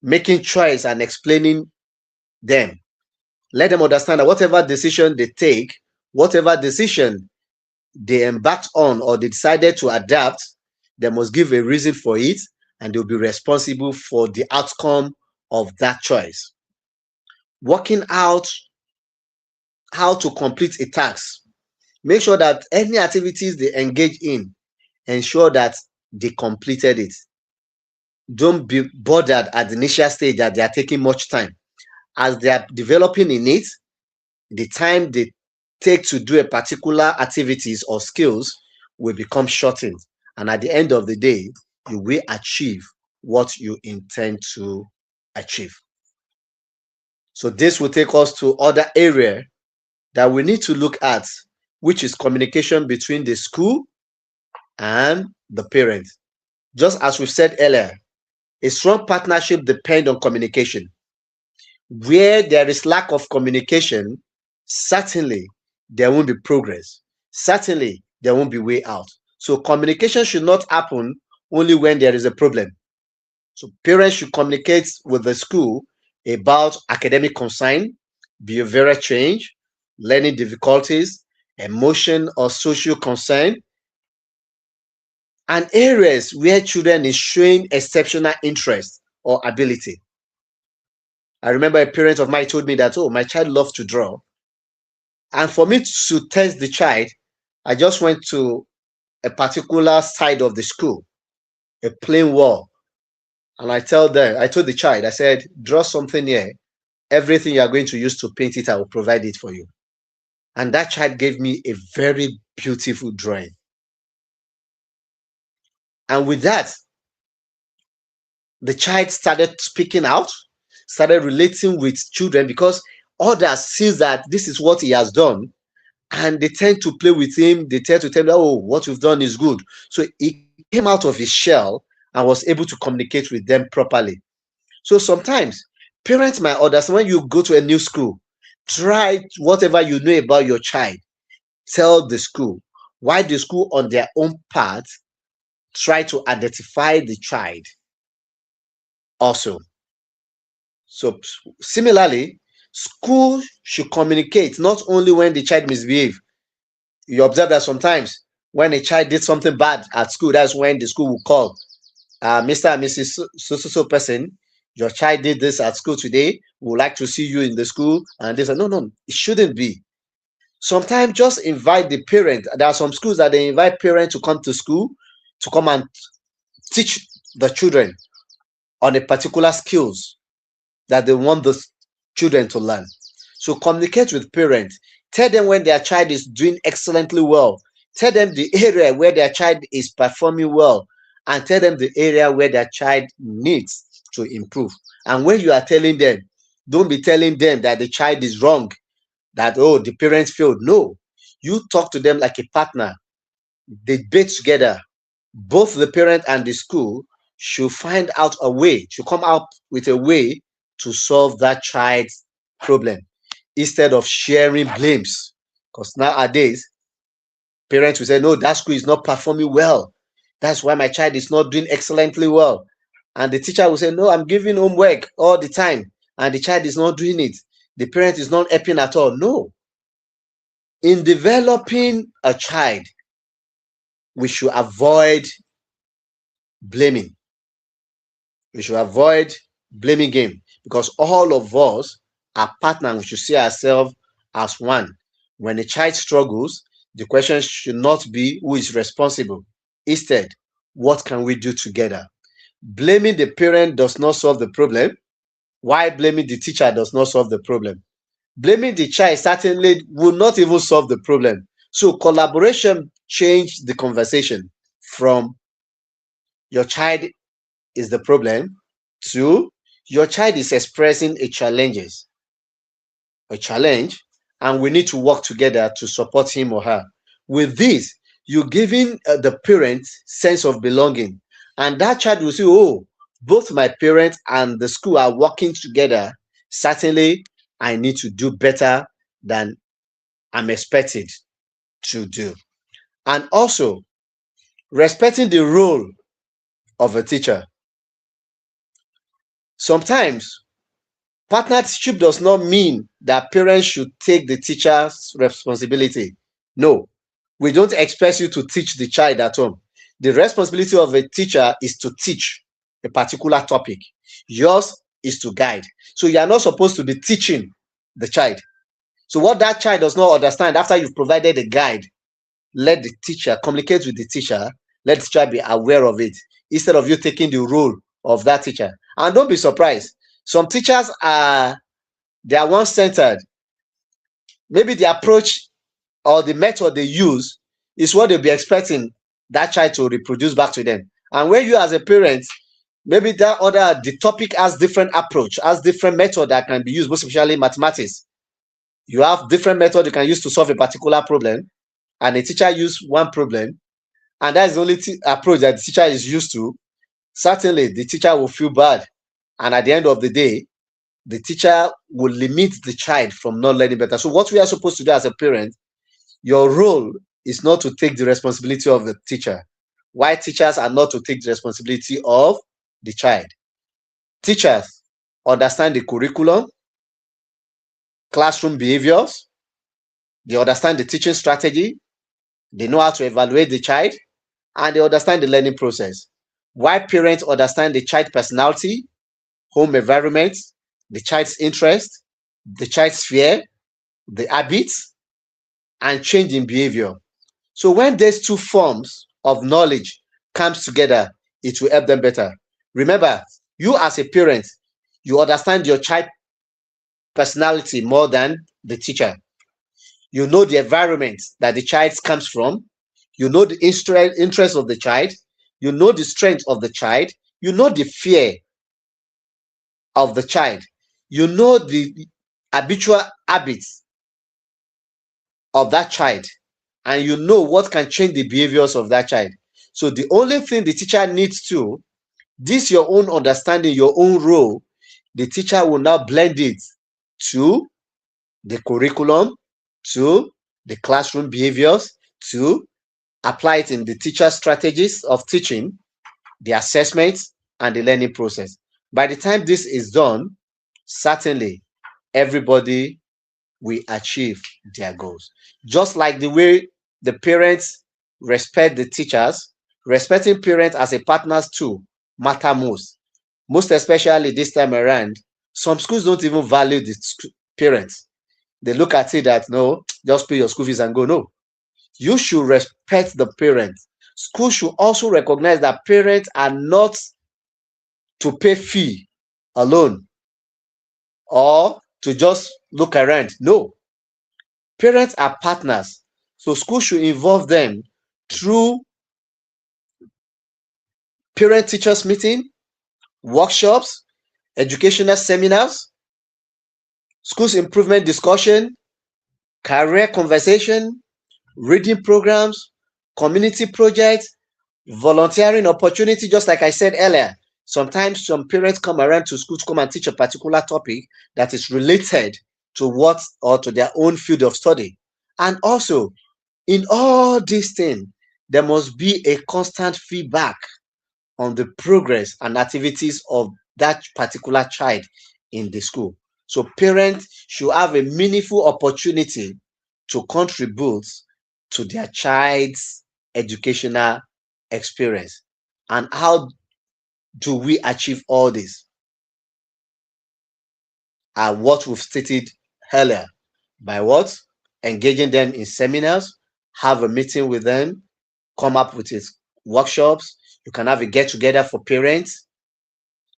Making choice and explaining them. Let them understand that whatever decision they take, whatever decision they embarked on or they decided to adapt, they must give a reason for it, and they'll be responsible for the outcome of that choice. Working out how to complete a task. Make sure that any activities they engage in, ensure that they completed it. Don't be bothered at the initial stage that they are taking much time. As they are developing in it, the time they take to do a particular activities or skills will become shortened. And at the end of the day, you will achieve what you intend to achieve. So this will take us to other area that we need to look at, which is communication between the school and the parent. Just as we've said earlier, a strong partnership depends on communication. Where there is lack of communication, certainly there won't be progress. Certainly there won't be way out. So communication should not happen only when there is a problem. So parents should communicate with the school about academic concern, behavioral change, learning difficulties, emotion or social concern, and areas where children is showing exceptional interest or ability. I remember a parent of mine told me that, oh, my child loves to draw. And for me to test the child, I just went to a particular side of the school, a plain wall. And I told the child, I said, draw something here. Everything you are going to use to paint it, I will provide it for you. And that child gave me a very beautiful drawing. And with that, the child started speaking out, started relating with children, because others see that this is what he has done, and they tend to play with him. They tend to tell him, oh, what you've done is good. So he came out of his shell and was able to communicate with them properly. So sometimes parents might understand, when you go to a new school, try whatever you know about your child, tell the school, while the school on their own part try to identify the child also. So similarly, school should communicate not only when the child misbehaves. You observe that sometimes when a child did something bad at school, that's when the school will call, Mr. and Mrs. So person, your child did this at school today. We would like to see you in the school. And they said, no, it shouldn't be. Sometimes just invite the parent. There are some schools that they invite parents to come to school to come and teach the children on a particular skills that they want the children to learn. So communicate with parents. Tell them when their child is doing excellently well. Tell them the area where their child is performing well, and tell them the area where their child needs to improve. And when you are telling them, don't be telling them that the child is wrong, that, oh, the parents failed. No, you talk to them like a partner. They debate together. Both the parent and the school should find out a way, should come out with a way to solve that child's problem, instead of sharing blames. Because nowadays, parents will say, no, that school is not performing well. That's why my child is not doing excellently well. And the teacher will say, no, I'm giving homework all the time, and the child is not doing it. The parent is not helping at all. No. In developing a child, we should avoid blaming. We should avoid blaming game, because all of us are partners. We should see ourselves as one. When a child struggles, the question should not be who is responsible. Instead, what can we do together? Blaming the parent does not solve the problem. Why blaming the teacher does not solve the problem? Blaming the child certainly will not even solve the problem. So collaboration changed the conversation from your child is the problem to your child is expressing a challenge, and we need to work together to support him or her. With this, you're giving the parent sense of belonging, and that child will say, "Oh, both my parents and the school are working together. Certainly, I need to do better than I'm expected to do." And also, respecting the role of a teacher. Sometimes partnership does not mean that parents should take the teacher's responsibility. No, we don't expect you to teach the child at home. The responsibility of a teacher is to teach a particular topic. Yours is to guide. So you are not supposed to be teaching the child. So what that child does not understand after you've provided a guide, let the teacher communicate with the teacher, let the teacher be aware of it instead of you taking the role of that teacher. And don't be surprised. Some teachers they are one-centered. Maybe the approach or the method they use is what they'll be expecting that child to reproduce back to them. And when you as a parent, maybe the topic has different approach, has different method that can be used, most especially mathematics. You have different method you can use to solve a particular problem, and a teacher use one problem, and that is the only approach that the teacher is used to. Certainly, the teacher will feel bad, and at the end of the day, the teacher will limit the child from not learning better. So what we are supposed to do as a parent, your role is not to take the responsibility of the teacher. Why teachers are not to take the responsibility of the child? Teachers understand the curriculum, classroom behaviors, they understand the teaching strategy, they know how to evaluate the child, and they understand the learning process. Why parents understand the child personality, home environment, the child's interest, the child's fear, the habits, and change in behavior. So when these two forms of knowledge comes together, it will help them better. Remember, you as a parent, you understand your child personality more than the teacher. You know the environment that the child comes from. You know the interest of the child. You know the strength of the child. You know the fear of the child. You know the habitual habits of that child, and you know what can change the behaviors of that child. So the only thing the teacher needs to, this your own understanding, your own role, the teacher will now blend it to the curriculum, to the classroom behaviors, to apply it in the teacher strategies of teaching, the assessments, and the learning process. By the time this is done, certainly everybody will achieve their goals. Just like the way the parents respect the teachers, respecting parents as a partners too matter most. Most especially this time around, some schools don't even value the parents. They look at it that no, just pay your school fees and go. No, you should respect the parents. Schools should also recognize that parents are not to pay fee alone or to just look around. No, parents are partners. So schools should involve them through parent teachers meeting, workshops, educational seminars, schools improvement discussion, career conversation, reading programs, community projects, volunteering opportunity. Just like I said earlier, sometimes some parents come around to school to come and teach a particular topic that is related to what or to their own field of study. And also, in all these things, there must be a constant feedback on the progress and activities of that particular child in the school. So parents should have a meaningful opportunity to contribute to their child's educational experience. And how do we achieve all this? And what we've stated earlier, by what? Engaging them in seminars, have a meeting with them, come up with it, workshops. You can have a get together for parents,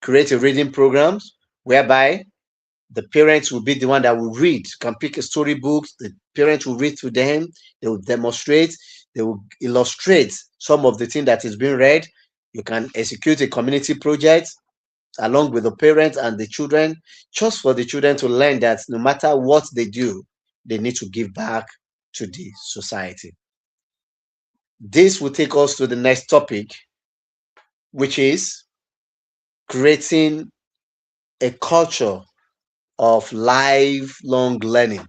create a reading programs, whereby the parents will be the one that will read, can pick a storybook, the parents will read to them, they will demonstrate, they will illustrate some of the thing that is being read. You can execute a community project along with the parents and the children, just for the children to learn that no matter what they do, they need to give back to the society. This will take us to the next topic, which is creating a culture of lifelong learning.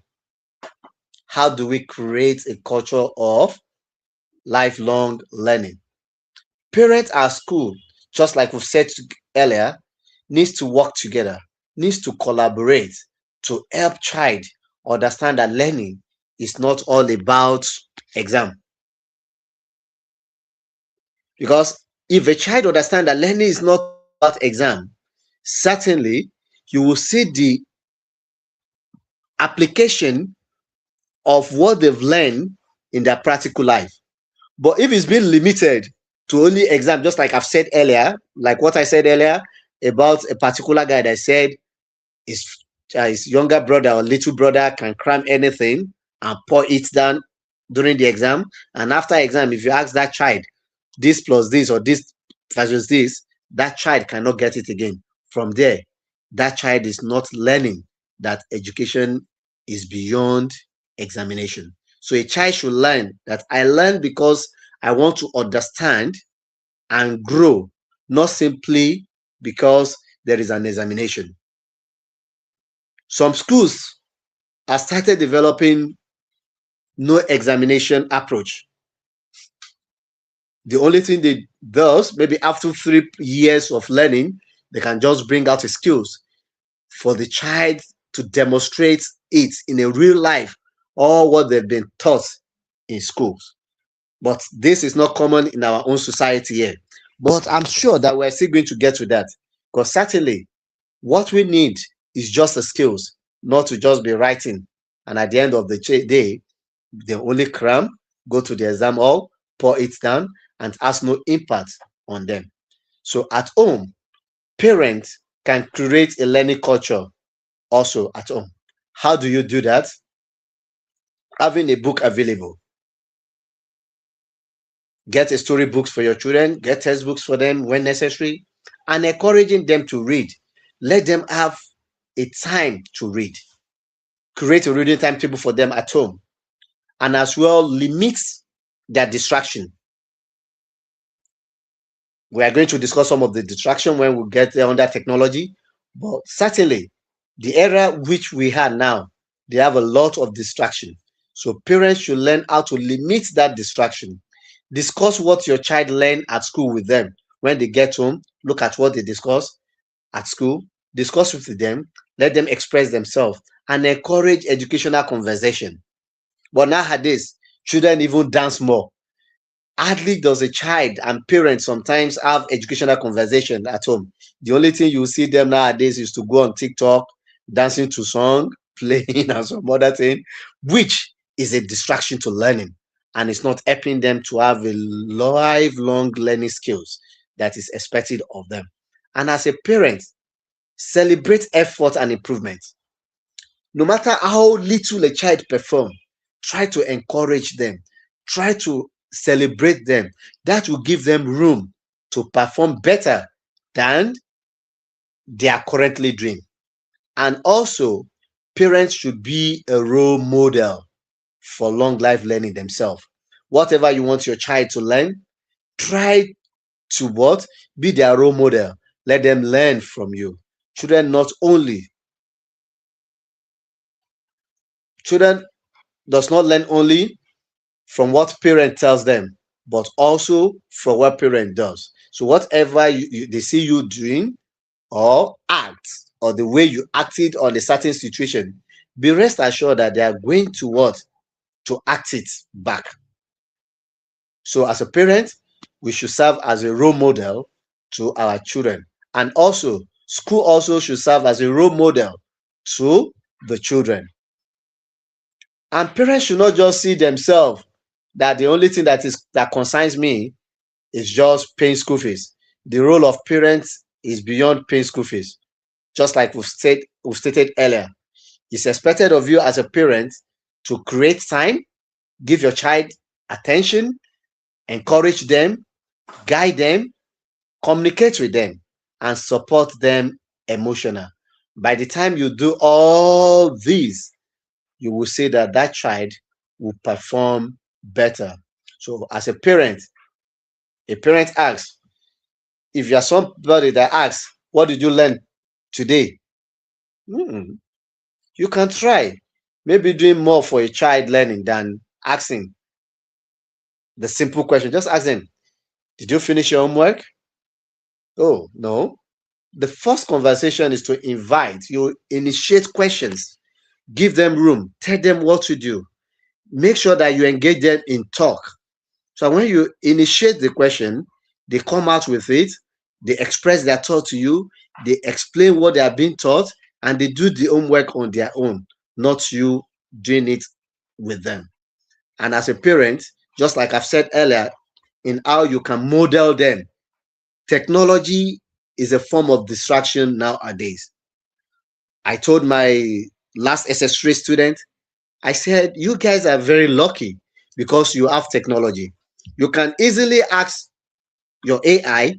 How do we create a culture of lifelong learning? Parents at school, just like we've said earlier, needs to work together, needs to collaborate to help child understand that learning is not all about exam. Because if a child understand that learning is not all about exam, certainly you will see the application of what they've learned in their practical life. But if it's been limited to only exam, just like I've said earlier, like what I said earlier about a particular guy that said his younger brother or little brother can cram anything and pour it down during the exam. And after exam, if you ask that child this plus this or this versus this, that child cannot get it again. From there, that child is not learning that education is beyond examination. So a child should learn that I learn because I want to understand and grow, not simply because there is an examination. Some schools have started developing no examination approach. The only thing they does, maybe after 3 years of learning, they can just bring out the skills for the child to demonstrate it in a real life, or what they've been taught in schools. But this is not common in our own society here. But I'm sure that we're still going to get to that, because certainly what we need is just the skills, not to just be writing. And at the end of the day, they only cram, go to the exam hall, pour it down, and has no impact on them. So at home, parents can create a learning culture also at home. How do you do that? Having a book available. Get a storybooks for your children, get textbooks for them when necessary, and encouraging them to read. Let them have a time to read. Create a reading timetable for them at home, and as well limit their distraction. We are going to discuss some of the distraction when we get there under technology, but certainly the era which we have now, they have a lot of distraction. So parents should learn how to limit that distraction. Discuss what your child learned at school with them. When they get home, look at what they discuss at school, discuss with them, let them express themselves, and encourage educational conversation. But nowadays, children even dance more. Hardly does a child and parents sometimes have educational conversation at home. The only thing you see them nowadays is to go on TikTok, dancing to song, playing and some other thing, which is a distraction to learning, and it's not helping them to have a lifelong learning skills that is expected of them. And as a parent, celebrate effort and improvement. No matter how little a child perform, try to encourage them, try to celebrate them. That will give them room to perform better than they are currently doing. And also, parents should be a role model for long life learning themselves. Whatever you want your child to learn, try to what? Be their role model. Let them learn from you. Children not only children does not learn only from what parent tells them, but also from what parent does. So whatever they see you doing or act, or the way you acted on a certain situation, be rest assured that they are going to what? To act it back. So as a parent, we should serve as a role model to our children. And also, school also should serve as a role model to the children. And parents should not just see themselves that the only thing that concerns me is just paying school fees. The role of parents is beyond paying school fees. just like we stated earlier. It's expected of you as a parent to create time, give your child attention, encourage them, guide them, communicate with them, and support them emotional. By the time you do all these, you will see that that child will perform better. So, as a parent asks, if you're somebody that asks, what did you learn today? Hmm, you can try. Maybe doing more for a child learning than asking the simple question. Just ask them, did you finish your homework? Oh, no. The first conversation is to invite, you initiate questions, give them room, tell them what to do, make sure that you engage them in talk. So when you initiate the question, they come out with it, they express their thought to you, they explain what they are being taught, and they do the homework on their own, not you doing it with them. And as a parent, just like I've said earlier, in how you can model them, technology is a form of distraction nowadays. I told my last SS3 student, I said, you guys are very lucky because you have technology. You can easily ask your AI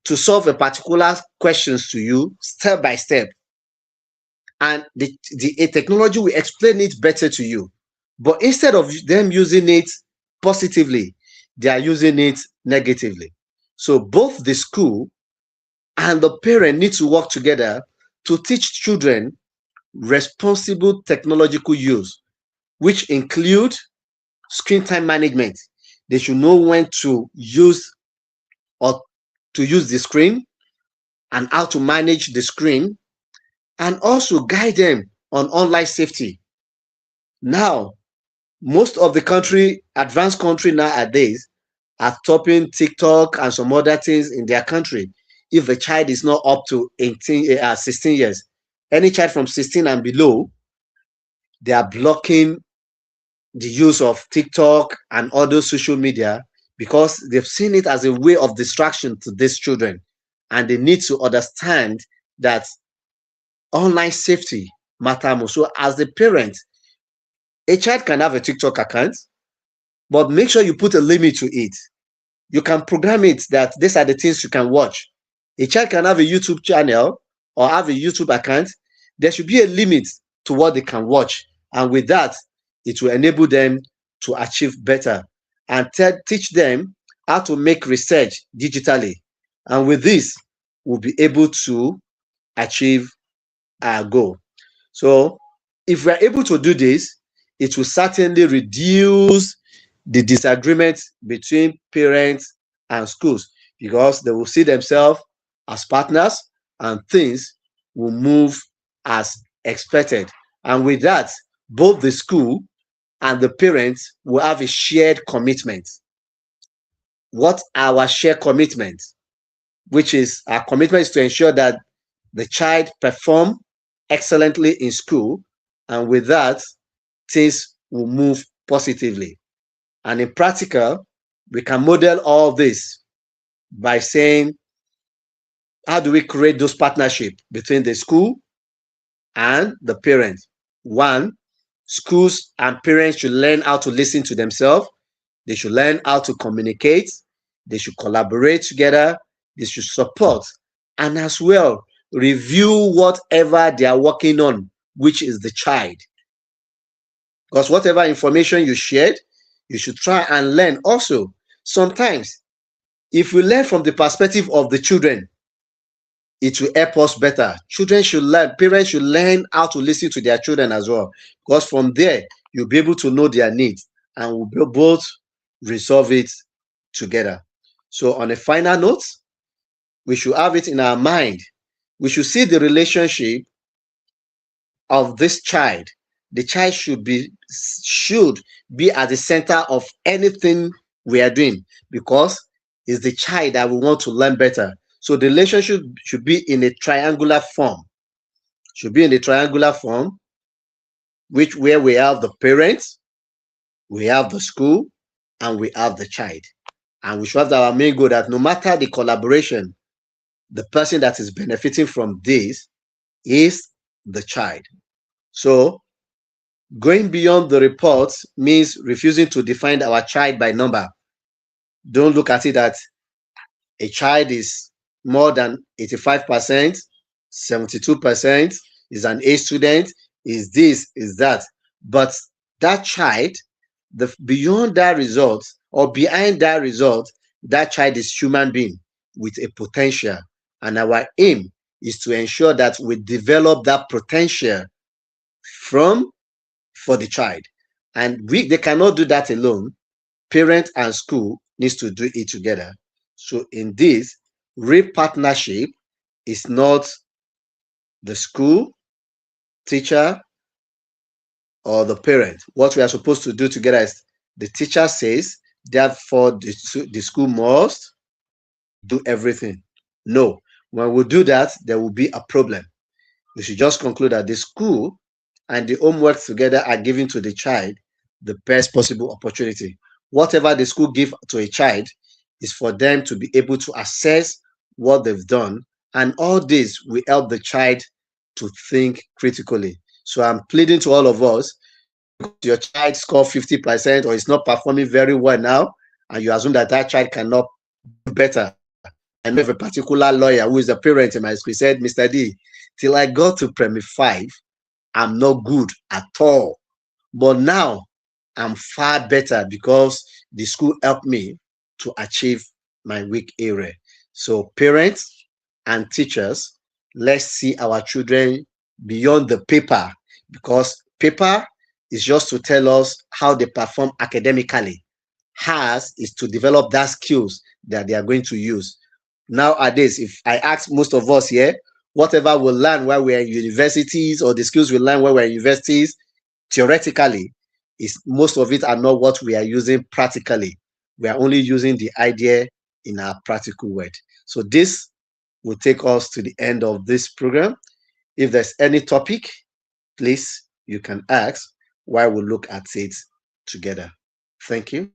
to solve a particular questions to you step by step. And the technology will explain it better to you. But instead of them using it positively, they are using it negatively. So both the school and the parent need to work together to teach children responsible technological use, which include screen time management. They should know when to use or to use the screen and how to manage the screen, and also guide them on online safety. Now, most of the country, advanced country nowadays, are topping TikTok and some other things in their country. If the child is not up to 16 years, any child from 16 and below, they are blocking the use of TikTok and other social media because they've seen it as a way of distraction to these children. And they need to understand that online safety matter more. So, as the parent, a child can have a TikTok account, but make sure you put a limit to it. You can program it that these are the things you can watch. A child can have a YouTube channel or have a YouTube account. There should be a limit to what they can watch. And with that, it will enable them to achieve better and teach them how to make research digitally. And with this, we'll be able to achieve our goal. So, if we're able to do this, it will certainly reduce the disagreement between parents and schools because they will see themselves as partners and things will move as expected. And with that, both the school and the parents will have a shared commitment. What our shared commitment, which is our commitment is to ensure that the child perform excellently in school, and with that, things will move positively. And in practical, we can model all this by saying, how do we create those partnerships between the school and the parents? One, schools and parents should learn how to listen to themselves. They should learn how to communicate. They should collaborate together. They should support and as well review whatever they are working on, which is the child. Because whatever information you shared, you should try and learn. Also, sometimes, if we learn from the perspective of the children, it will help us better. Children should learn, parents should learn how to listen to their children as well. Because from there, you'll be able to know their needs and we'll both resolve it together. So, on a final note, we should have it in our mind. We should see the relationship of this child. The child should be at the center of anything we are doing because it's the child that we want to learn better. So the relationship should be in a triangular form. Should be in a triangular form, where we have the parents, we have the school, and we have the child. And we should have our main goal that no matter the collaboration, the person that is benefiting from this is the child. So going beyond the report means refusing to define our child by number. Don't look at it that a child is more than 85%, 72%, is an A student, is this, is that. But that child, beyond that result or behind that result, that child is human being with a potential. And our aim is to ensure that we develop that potential from for the child. And they cannot do that alone. Parent and school needs to do it together. So in this, real partnership is not the school, teacher, or the parent. What we are supposed to do together is the teacher says, therefore the school must do everything. No, when we do that, there will be a problem. We should just conclude that the school and the homework together are giving to the child the best possible opportunity. Whatever the school give to a child is for them to be able to assess what they've done, and all this will help the child to think critically. So I'm pleading to all of us, your child score 50% or is not performing very well now, and you assume that that child cannot do better. I know of a particular lawyer who is a parent in my school. He said, Mr. D, till I got to Premier 5, I'm not good at all. But now I'm far better because the school helped me to achieve my weak area. So parents and teachers, let's see our children beyond the paper, because paper is just to tell us how they perform academically. Ours is to develop that skills that they are going to use. Nowadays, if I ask most of us here, whatever we learn while we're in universities or the skills we learn while we're in universities, theoretically, is most of it are not what we are using practically. We are only using the idea in our practical world. So this will take us to the end of this program. If there's any topic, please, you can ask while we look at it together. Thank you.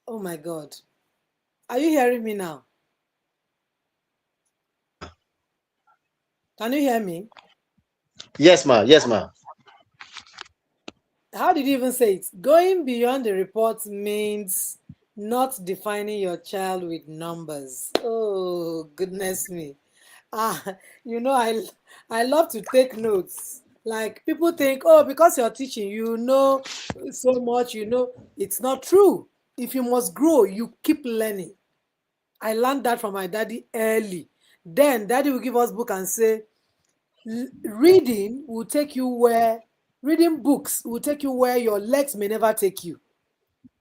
Oh my God. Are you hearing me now? Can you hear me? Yes, ma. Yes, ma. How did you even say it? Going beyond the report means not defining your child with numbers. Oh, goodness me. Ah, you know, I love to take notes. Like people think, oh, because you're teaching, you know so much, you know. It's not true. If you must grow, you keep learning. I learned that from my daddy early. Then daddy will give us book and say, reading will take you where reading books will take you where your legs may never take you,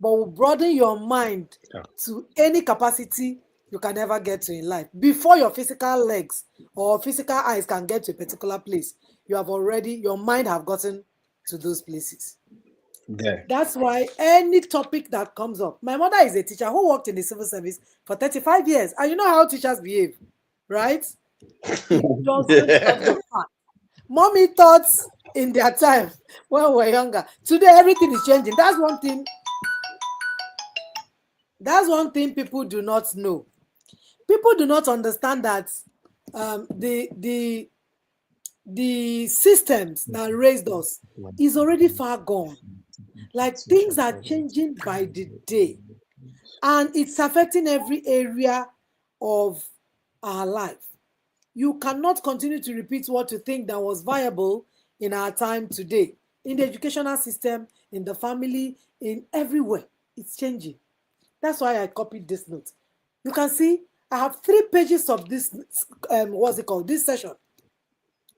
but will broaden your mind to any capacity you can ever get to in life. Before your physical legs or physical eyes can get to a particular place, your mind have gotten to those places. There. That's why any topic that comes up, my mother is a teacher who worked in the civil service for 35 years, and you know how teachers behave, right? It doesn't stop the fact. Mommy thought in their time when we were younger. Today everything is changing. That's one thing people do not know. People do not understand that the systems that raised us is already far gone. Like things are changing by the day, and it's affecting every area of our life. You cannot continue to repeat what you think that was viable in our time today. In the educational system, in the family, in everywhere, it's changing. That's why I copied this note. You can see I have 3 pages of this, what's it called? This session.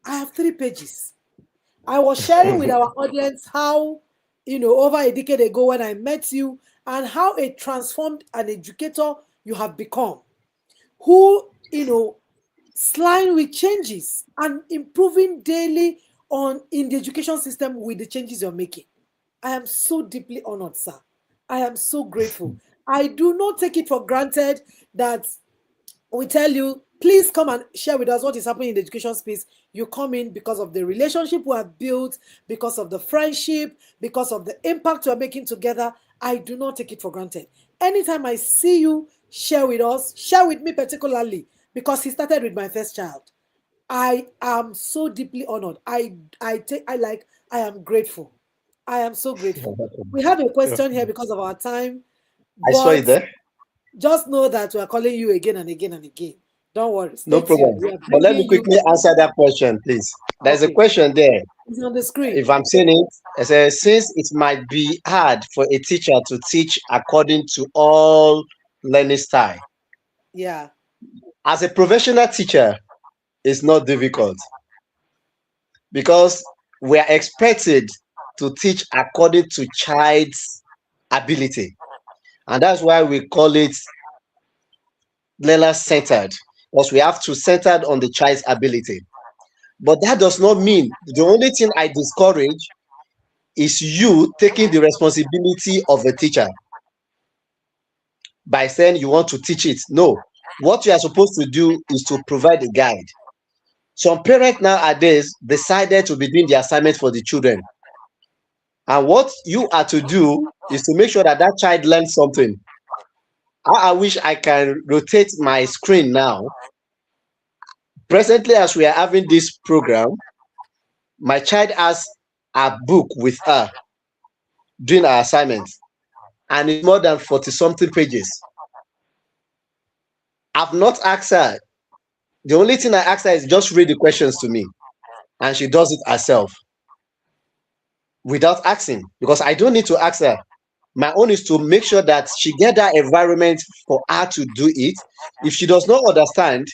I have 3 pages. I was sharing with our audience how, over a decade ago when I met you, and how a transformed an educator you have become, who, slying with changes and improving daily on in the education system with the changes you're making. I am so deeply honored, sir. I am so grateful. I do not take it for granted that we tell you Please come and share with us what is happening in the education space. You come in because of the relationship we have built, because of the friendship, because of the impact we are making together. I do not take it for granted. Anytime I see you, share with us, share with me particularly, because he started with my first child. I am so deeply honored. I am grateful. I am so grateful. We have a Yeah. question here because of our time, I saw but it there. just know that we are calling you again and again and again. Don't worry. No Stay tuned. problem. We are But let me bringing you. quickly answer that question, please. There's a Okay. question there. It's on the screen. If I'm saying it, it says, since it might be hard for a teacher to teach according to all learning style, Yeah. as a professional teacher, it's not difficult because we are expected to teach according to child's ability. And that's why we call it learner centered, because we have to centered on the child's ability. But that does not mean the only thing I discourage is you taking the responsibility of a teacher by saying you want to teach it. No, what you are supposed to do is to provide a guide. Some parents nowadays decided to be doing the assignment for the children. And what you are to do is to make sure that that child learns something. I wish I can rotate my screen now. Presently, as we are having this program, my child has a book with her doing her assignments, and it's more than 40 something pages. I've not asked her. The only thing I asked her is just read the questions to me, and she does it herself without asking, because I don't need to ask her. My own is to make sure that she get that environment for her to do it. If she does not understand,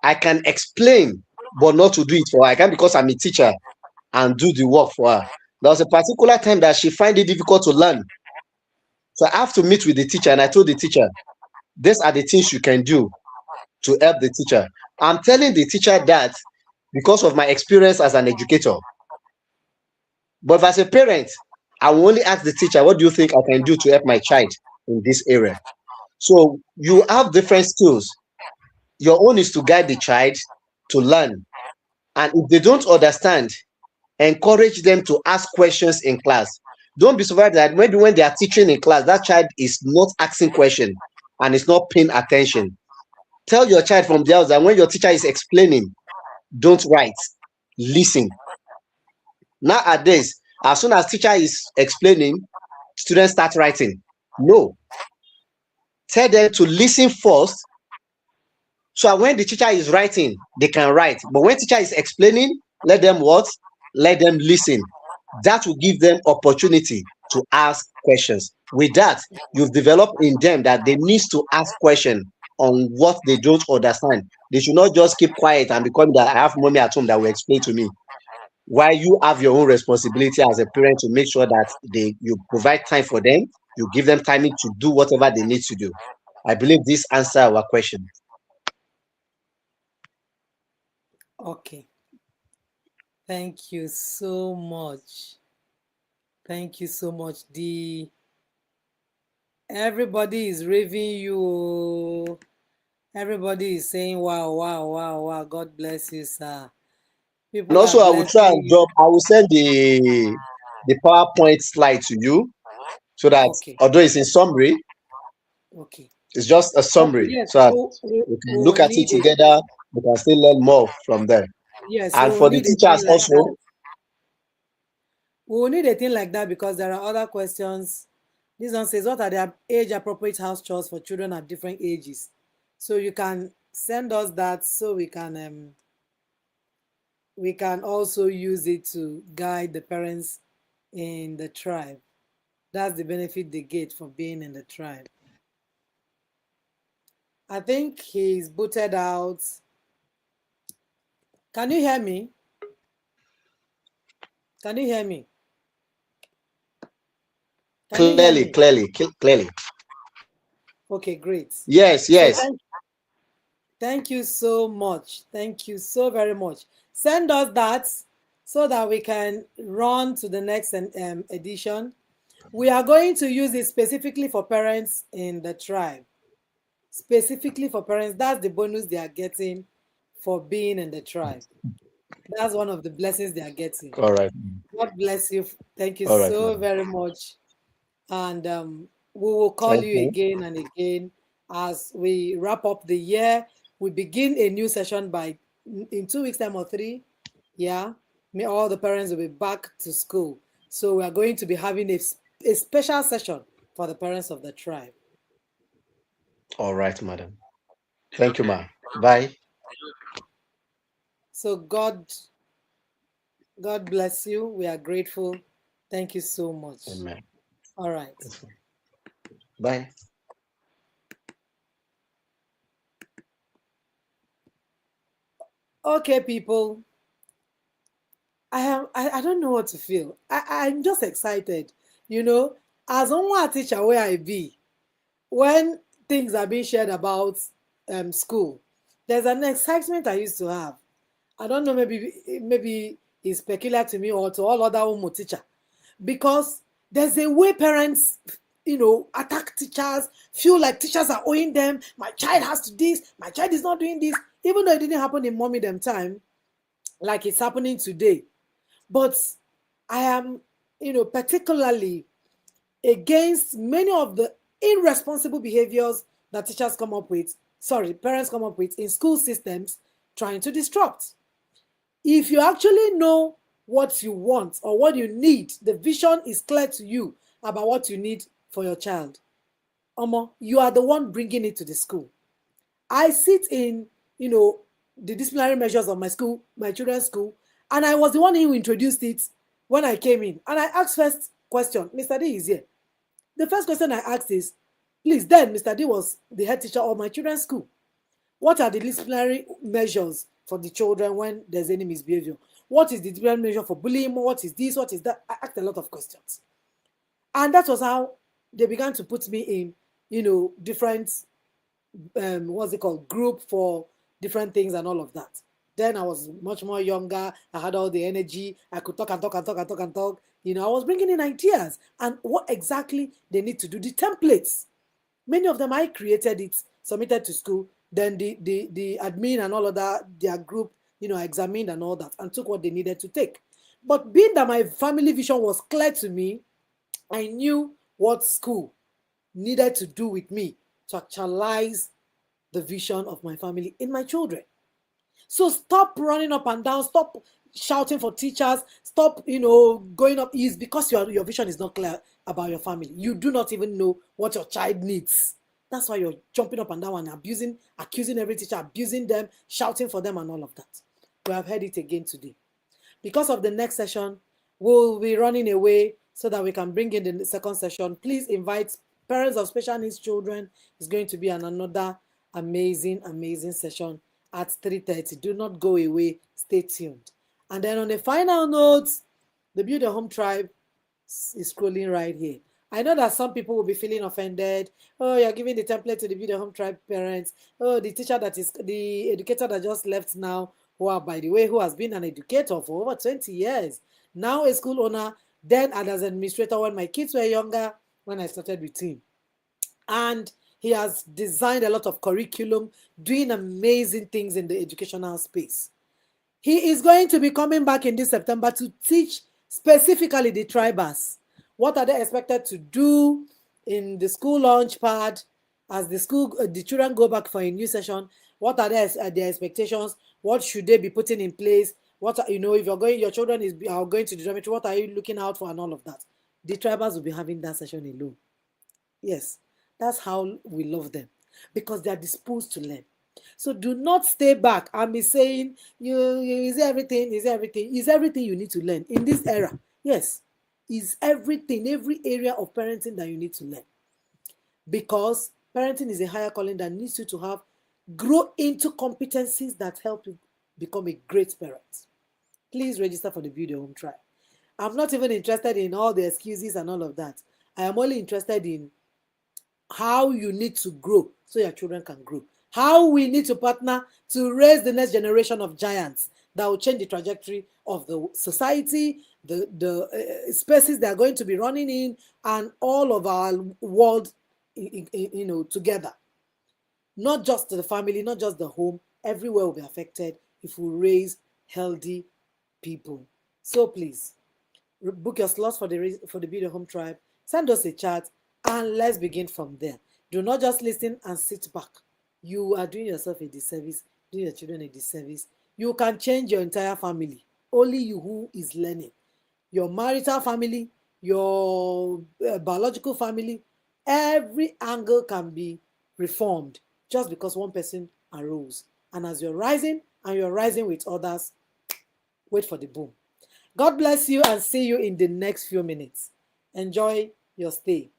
I can explain, but not to do it for her. I can, because I'm a teacher, and do the work for her. There was a particular time that she find it difficult to learn. So I have to meet with the teacher, and I told the teacher, these are the things you can do to help the teacher. I'm telling the teacher that because of my experience as an educator. But as a parent, I will only ask the teacher, what do you think I can do to help my child in this area? So you have different skills. Your own is to guide the child to learn. And if they don't understand, encourage them to ask questions in class. Don't be surprised that maybe when they are teaching in class, that child is not asking questions and is not paying attention. Tell your child from the house that when your teacher is explaining, don't write, listen. Nowadays, as soon as teacher is explaining, students start writing. No, tell them to listen first, so that when the teacher is writing, they can write. But when teacher is explaining, let them what? Let them listen. That will give them opportunity to ask questions. With that, you've developed in them that they need to ask questions on what they don't understand. They should not just keep quiet and become that I have mommy at home that will explain to me. While you have your own responsibility as a parent to make sure that you provide time for them, you give them time to do whatever they need to do. I believe this answer our question. Okay. Thank you so much. Thank you so much. The everybody is raving you. Everybody is saying wow, wow, wow, wow. God bless you, sir. And People are also, I will try and blessing. drop. I will send the PowerPoint slide to you so that Okay. although it's in summary, Okay. it's just a Okay. summary Yes. so that We we can will look at it need it. together. We can still learn more from there. Yes, we And will for the need a thing teachers like that. also, We will need a thing like that because there are other questions. This one says, what are the age appropriate house chores for children at different ages? So you can send us that so we can also use it to guide the parents in the tribe. That's the benefit they get for being in the tribe. I think he's booted out. Can you hear me? Can you hear me? Can you hear clearly, me? clearly, clearly. Okay, great. Yes, So yes. thank you so much. Thank you so very much. Send us that so that we can run to the next edition. We are going to use it specifically for parents in the tribe. specifically for parents. That's the bonus they are getting for being in the tribe. That's one of the blessings they are getting. All right. God bless you. Thank you All right, so madam. very much. And we will call Thank you you. again and again as we wrap up the year. We begin a new session by in 2 weeks' time or three. Yeah, all the parents will be back to school. So we are going to be having a special session for the parents of the tribe. All right, madam. Thank you, ma. Bye. So God bless you. We are grateful. Thank you so much. Amen. All right. Bye. Okay, people. I don't know what to feel. I'm just excited. You know, as a teacher where I be, when things are being shared about school, there's an excitement I used to have. I don't know, maybe it's peculiar to me or to all other Umu teacher, because there's a way parents, attack teachers, feel like teachers are owing them. My child has to this. My child is not doing this, even though it didn't happen in mommy them time, like it's happening today. But I am, particularly against many of the irresponsible behaviors that teachers come up with, sorry, parents come up with in school systems trying to disrupt. If you actually know what you want or what you need, the vision is clear to you about what you need for your child. Omo, you are the one bringing it to the school. I sit in, the disciplinary measures of my school, my children's school, and I was the one who introduced it when I came in. And I asked first question, Mr. D is here. The first question I asked is, please, then Mr. D was the head teacher of my children's school. What are the disciplinary measures for the children when there's any misbehavior? What is the disciplinary measure for bullying? What is this? What is that? I asked a lot of questions. And that was how they began to put me in, different what's it called, group for different things and all of that. Then I was much more younger. I had all the energy. I could talk and talk and talk and talk and talk. I was bringing in ideas and what exactly they need to do. The templates, many of them I created it, submitted to school. Then the admin and all of that, their group, examined and all that and took what they needed to take. But being that my family vision was clear to me, I knew what school needed to do with me to actualize the vision of my family in my children. So stop running up and down, stop shouting for teachers, stop, going up east because your vision is not clear about your family. You do not even know what your child needs. That's why you're jumping up and down and accusing every teacher, abusing them, shouting for them and all of that. We have heard it again today. Because of the next session, we'll be running away so that we can bring in the second session. Please invite parents of special needs children. It's going to be another amazing, amazing session at 3:30. Do not go away. Stay tuned. And then on the final note, the Build a Home Tribe is scrolling right here. I know that some people will be feeling offended. Oh, you're giving the template to the Build a Home Tribe parents. Oh, the educator that just left now, who are, by the way, who has been an educator for over 20 years, now a school owner, then as an administrator when my kids were younger, when I started with him. And he has designed a lot of curriculum, doing amazing things in the educational space. He is going to be coming back in this September to teach specifically the tribers. What are they expected to do in the school launch pad as the children go back for a new session? What are their expectations? What should they be putting in place? What are, if your children are going to the dormitory, what are you looking out for and all of that? The tribers will be having that session alone. Yes, that's how we love them because they are disposed to learn. So do not stay back and be saying, is everything, is everything you need to learn in this era. Yes, is everything, every area of parenting that you need to learn. Because parenting is a higher calling that needs you to grow into competencies that help you become a great parent. Please register for the Build Your Home Tribe. I'm not even interested in all the excuses and all of that. I am only interested in how you need to grow so your children can grow. How we need to partner to raise the next generation of giants that will change the trajectory of the society, the spaces they are going to be running in, and all of our world, together. Not just the family, not just the home, everywhere will be affected if we raise healthy people. So please, book your slots for the Build Your Home Tribe. Send us a chat and let's begin from there. Do not just listen and sit back. You are doing yourself a disservice, doing your children a disservice. You can change your entire family. Only you who is learning. Your marital family, your biological family, every angle can be reformed just because one person arose. And as you're rising and you're rising with others, wait for the boom. God bless you and see you in the next few minutes. Enjoy your stay.